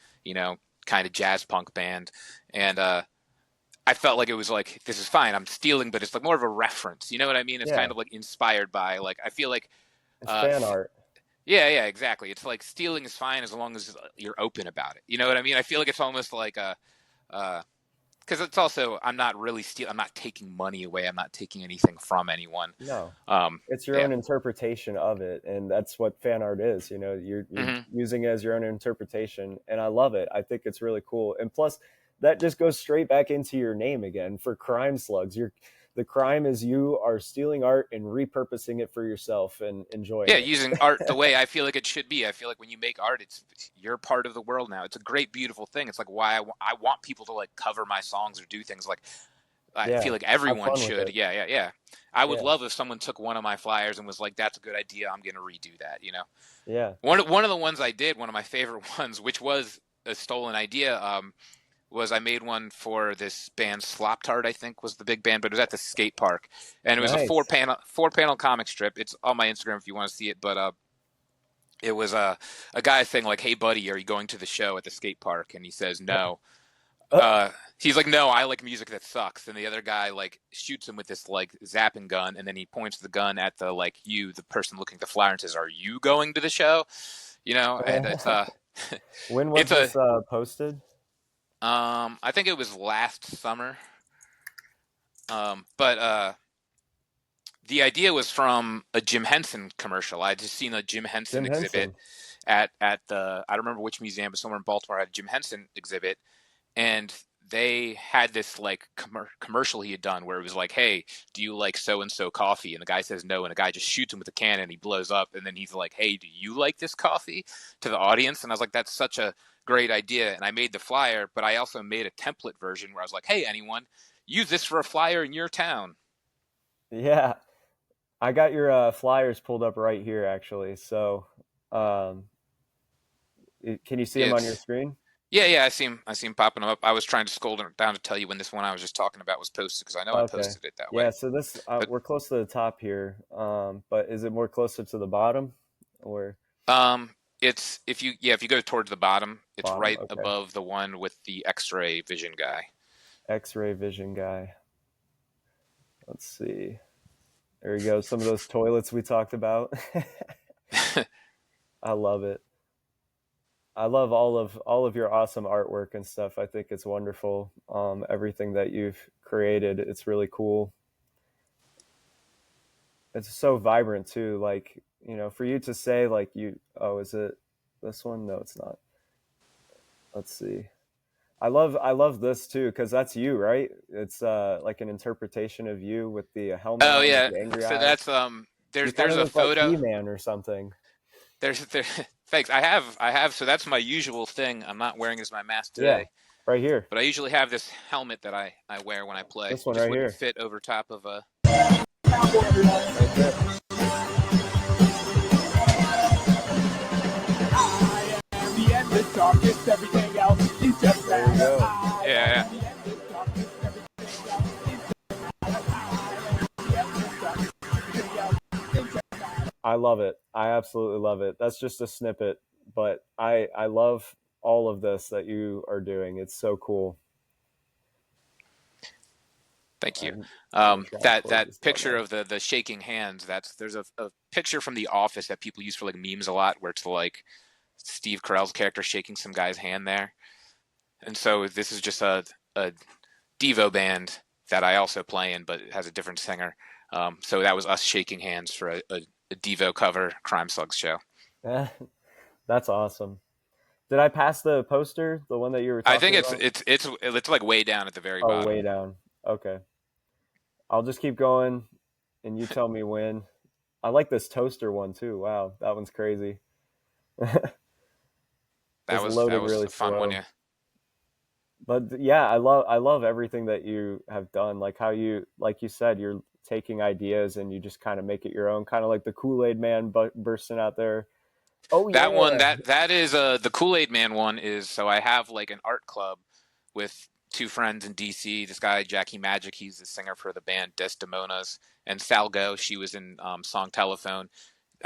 kind of jazz punk band. And I felt like it was like this is fine. I'm stealing, but it's like more of a reference. You know what I mean? It's Yeah, kind of like inspired by like I feel like it's uh, fan art. yeah, exactly. It's like stealing is fine as long as you're open about it. You know what I mean? I feel like it's almost like a because it's also I'm not really stealing. I'm not taking money away. I'm not taking anything from anyone. No, Um, it's your yeah. own interpretation of it, and that's what fan art is. You're Hmm. using it as your own interpretation, and I love it. I think it's really cool, and plus, that just goes straight back into your name again for Crime Slugs. The crime is you are stealing art and repurposing it for yourself and enjoying Yeah, it. using art the way I feel like it should be. I feel like when you make art, you're part of the world now. It's a great, beautiful thing. It's like why I want people to like cover my songs or do things like I Yeah, feel like have everyone fun with should. it. Yeah. I would Yeah, love if someone took one of my flyers and was like, "That's a good idea. I'm going to redo that." yeah, One of the ones I did, one of my favorite ones, which was a stolen idea, was I made one for this band Slop Tart, I think was the big band, but it was at the skate park, and it was a nice. four panel comic strip. It's on my Instagram if you want to see it, but it was a guy saying like, "Hey buddy, are you going to the show at the skate park?" And he says no. Uh, He's like, "No, I like music that sucks." And the other guy like shoots him with this like zapping gun, and then he points the gun at the person looking at the flyer, and says, "Are you going to the show?" And it's when was it's a this posted? I think it was last summer. But the idea was from a Jim Henson commercial. I just seen a Jim Henson Jim exhibit Henson. at the I don't remember which museum, but somewhere in Baltimore had a Jim Henson exhibit, and they had this like commercial he had done where it was like, "Hey, do you like so and so coffee?" And the guy says no, and the guy just shoots him with a cannon, and he blows up, and then he's like, "Hey, do you like this coffee?" to the audience, and I was like, "That's such a great idea. And I made the flyer, but I also made a template version where I was like, hey, anyone, use this for a flyer in your town. Yeah, I got your flyers pulled up right here, actually. So, um, can you see them on your It's screen? yeah, I see him popping up. I was trying to scroll down to tell you when this one I was just talking about was posted because I know I Okay. posted it that way. Yeah, so this But we're close to the top here. But is it more closer to the bottom or it's if you go towards the bottom, it's bottom? right Okay. above the one with the X-ray vision guy. X-ray vision guy. Let's see. There you go. Some of those toilets we talked about. I love it. I love all of your awesome artwork and stuff. I think it's wonderful. Everything that you've created, it's really cool. It's so vibrant too. Like, for you to say like oh, is it this one? No, it's not. Let's see. I love this too because that's you, right? It's like an interpretation of you with the helmet Oh on with yeah, the angry so eyes. that's You kind there's of a look like photo. He-Man or something. There thanks. I have so that's my usual thing. I'm not wearing as my mask Yeah, today, right here. but I usually have this helmet that I wear when I play. This one Just right wouldn't here. fit over top of a. Right there. There you go. Yeah, I love it. I absolutely love it. That's just a snippet, but I love all of this that you are doing. It's so cool. thank you. Let me try and close That this button picture off. of the shaking hands. There's a picture from The Office that people use for like memes a lot, where it's like Steve Carell's character shaking some guy's hand there, and so this is just a Devo band that I also play in, but it has a different singer. So that was us shaking hands for a Devo cover Krime Slugs show. That's awesome. Did I pass the poster, the one that you were I think talking about? it's like way down at the very Oh, way bottom. down. Okay. I'll just keep going and you tell me when. I like this toaster one too. Wow, that one's crazy. It's That loading was really a fun one, slow. yeah. But yeah, I love everything that you have done. Like how you like you said, you're taking ideas and you just kind of make it your own, kind of like the Kool-Aid man bursting out there. Oh That one yeah. that is the Kool-Aid Man one is so I have like an art club with two friends in DC. This guy Jackie Magic, he's the singer for the band Desdemonas, and Sal Go, she was in Song Telephone.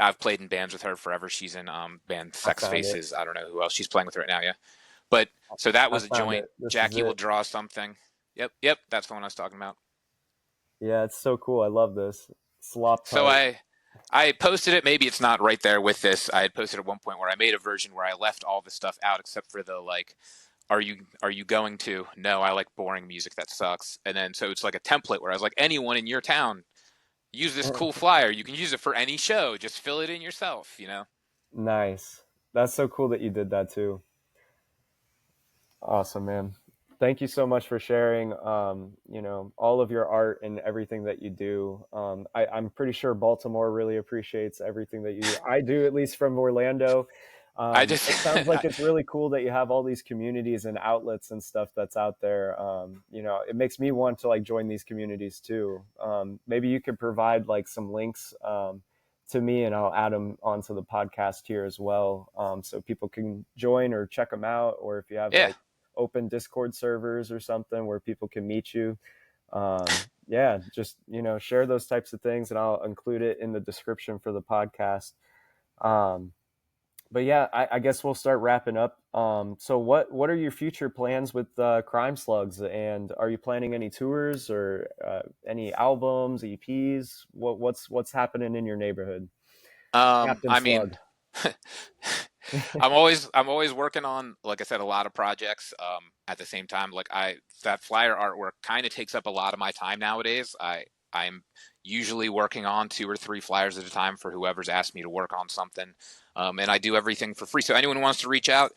I've played in bands with her forever. She's in band I Sex found it. Faces. I don't know who else she's playing with right now. Yeah, but so that I was a found joint. it. This is Jackie will it. draw something. Yep, that's the one I was talking about. Yeah, it's so cool. I love this. Slop So tight. I posted it. Maybe it's not right there with this. I had posted at one point where I made a version where I left all the stuff out except for the like, are you going to? No, I like boring music that sucks. And then so it's like a template where I was like, anyone in your town use this cool flyer. You can use it for any show. Just fill it in yourself. You know. Nice. That's so cool that you did that too. Awesome, man. Thank you so much for sharing, all of your art and everything that you do. I'm pretty sure Baltimore really appreciates everything that you do. I do, at least from Orlando. I just It sounds like it's really cool that you have all these communities and outlets and stuff that's out there. It makes me want to like join these communities too. Maybe you could provide like some links to me, and I'll add them onto the podcast here as well, so people can join or check them out. Or if you have yeah. like open Discord servers or something where people can meet you, yeah, just share those types of things, and I'll include it in the description for the podcast. Um, but yeah, I guess we'll start wrapping up. So what are your future plans with Krime Slugs, and are you planning any tours or any albums, EPs? What's happening in your neighborhood, Captain I mean, Slug? I'm always working on, like I said, a lot of projects. At the same time, like that flyer artwork kind of takes up a lot of my time nowadays. I'm usually working on two or three flyers at a time for whoever's asked me to work on something. And I do everything for free. So anyone who wants to reach out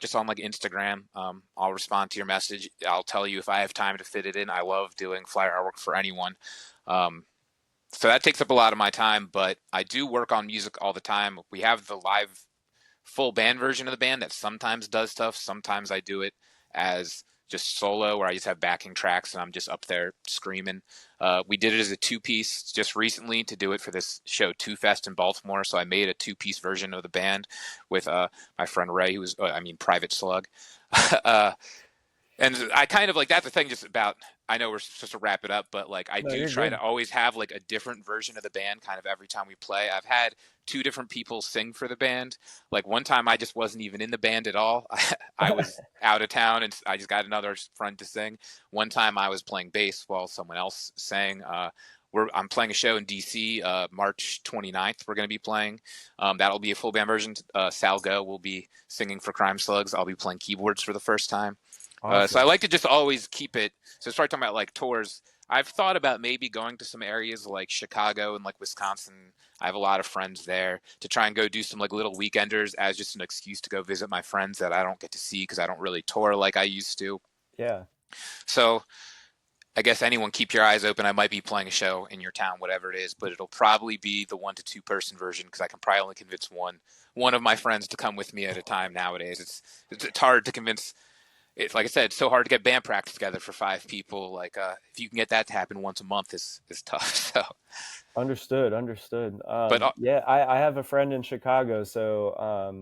just on like Instagram. I'll respond to your message. I'll tell you if I have time to fit it in. I love doing flyer artwork for anyone. Um, so that takes up a lot of my time, but I do work on music all the time. We have the full band version of the band that sometimes does stuff. Sometimes I do it as just solo, where I just have backing tracks and I'm just up there screaming. We did it as a two-piece just recently to do it for this show, Two Fest in Baltimore. So I made a two-piece version of the band with my friend Ray, who was, Private Slug. uh, and I kind of like, that's the thing just about, I know we're supposed to wrap it up, but like I No, do you're try good. to always have like a different version of the band kind of every time we play. I've had two different people sing for the band. Like one time I just wasn't even in the band at all. I was out of town and I just got another friend to sing. One time I was playing bass while someone else sang. I'm playing a show in DC, March 29th. We're going to be playing. That'll be a full band version. Sal Go will be singing for Krime Slugs. I'll be playing keyboards for the first time. So I Awesome. like to just always keep it. So start talking about like tours. I've thought about maybe going to some areas like Chicago and like Wisconsin. I have a lot of friends there to try and go do some like little weekenders as just an excuse to go visit my friends that I don't get to see because I don't really tour like I used to. Yeah. So I guess anyone keep your eyes open. I might be playing a show in your town, whatever it is, but it'll probably be the 1 to 2 person version because I can probably only convince one of my friends to come with me at a time nowadays. It's hard to convince. It's like I said, it's so hard to get band practice together for 5 people. Like if you can get that to happen once a month is tough. So, Understood, understood. but Yeah, I have a friend in Chicago, so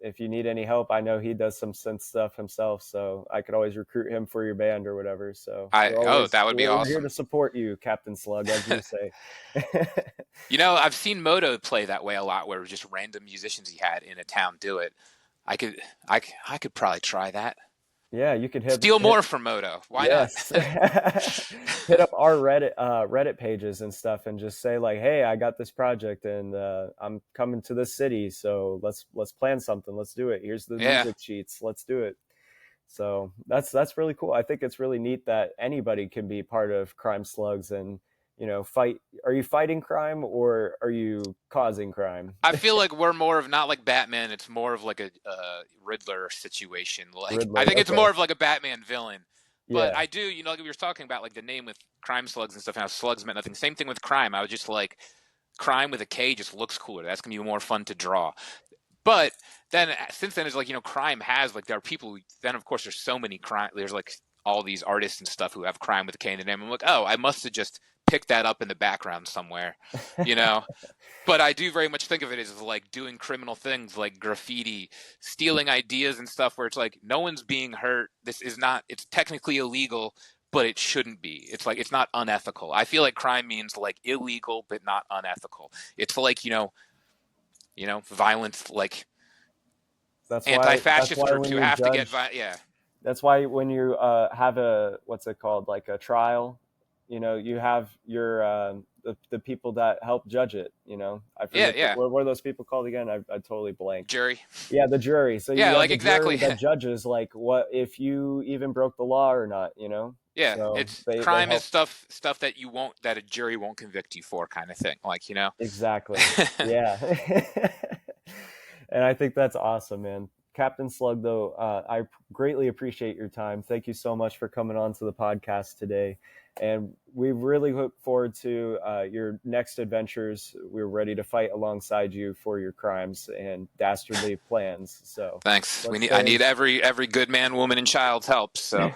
if you need any help, I know he does some synth stuff himself, so I could always recruit him for your band or whatever. So that would be we're here to awesome. support you, Captain Slug, as you say. I've seen Moto play that way a lot, where just random musicians he had in a town do it. I could I could probably try that. Yeah, you could Steal more from Moto. Why not? yes, hit up our Reddit pages and stuff, and just say like, hey, I got this project, and I'm coming to this city, so let's plan something. Let's do it. Here's the Yeah. music sheets. Let's do it. So that's really cool. I think it's really neat that anybody can be part of Crime Slugs and fight. Are you fighting crime or are you causing crime? I feel like we're more of not like Batman. It's more of like a Riddler situation. Like I Riddler. think it's Okay. more of like a Batman villain. But Yeah. I do, like we were talking about, like the name with Crime Slugs and stuff, and how slugs meant nothing. Same thing with crime. I was just like, crime with a K just looks cooler. That's gonna be more fun to draw. But then since then, it's like crime has like there are people. Then of course there's so many crime. There's like all these artists and stuff who have crime with a K in the name. I'm like, oh, I must have just picked that up in the background somewhere, you know. But I do very much think of it as like doing criminal things like graffiti, stealing ideas and stuff where it's like no one's being hurt. This is not, it's technically illegal, but it shouldn't be. It's like, it's not unethical. I feel like crime means like illegal, but not unethical. It's like, violence, like That's anti-fascists why groups when who you have to get, judge, yeah. that's why when you have a what's it called, like a trial, you have your the people that help judge it. I Yeah, forget yeah. what are those people called again. I totally blanked. Jury. Yeah, the jury. So you Yeah, have like the jury exactly. that judges like what if you even broke the law or not. Yeah, So it's they crime is help. stuff that you won't, that a jury won't convict you for, kind of thing. Like. Exactly. Yeah. And I think that's awesome, man. Captain Slug, though, I greatly appreciate your time. Thank you so much for coming on to the podcast today. And we really look forward to your next adventures. We're ready to fight alongside you for your crimes and dastardly plans. So Thanks. let's I stay in. need every good man, woman, and child's help. So.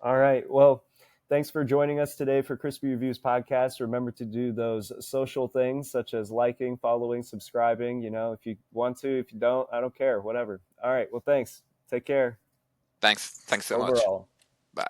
All right. Well, thanks for joining us today for Crispy Reviews podcast. Remember to do those social things such as liking, following, subscribing. If you want to, if you don't, I don't care. Whatever. All right. Well, thanks. Take care. Thanks so much. Overall. Bye.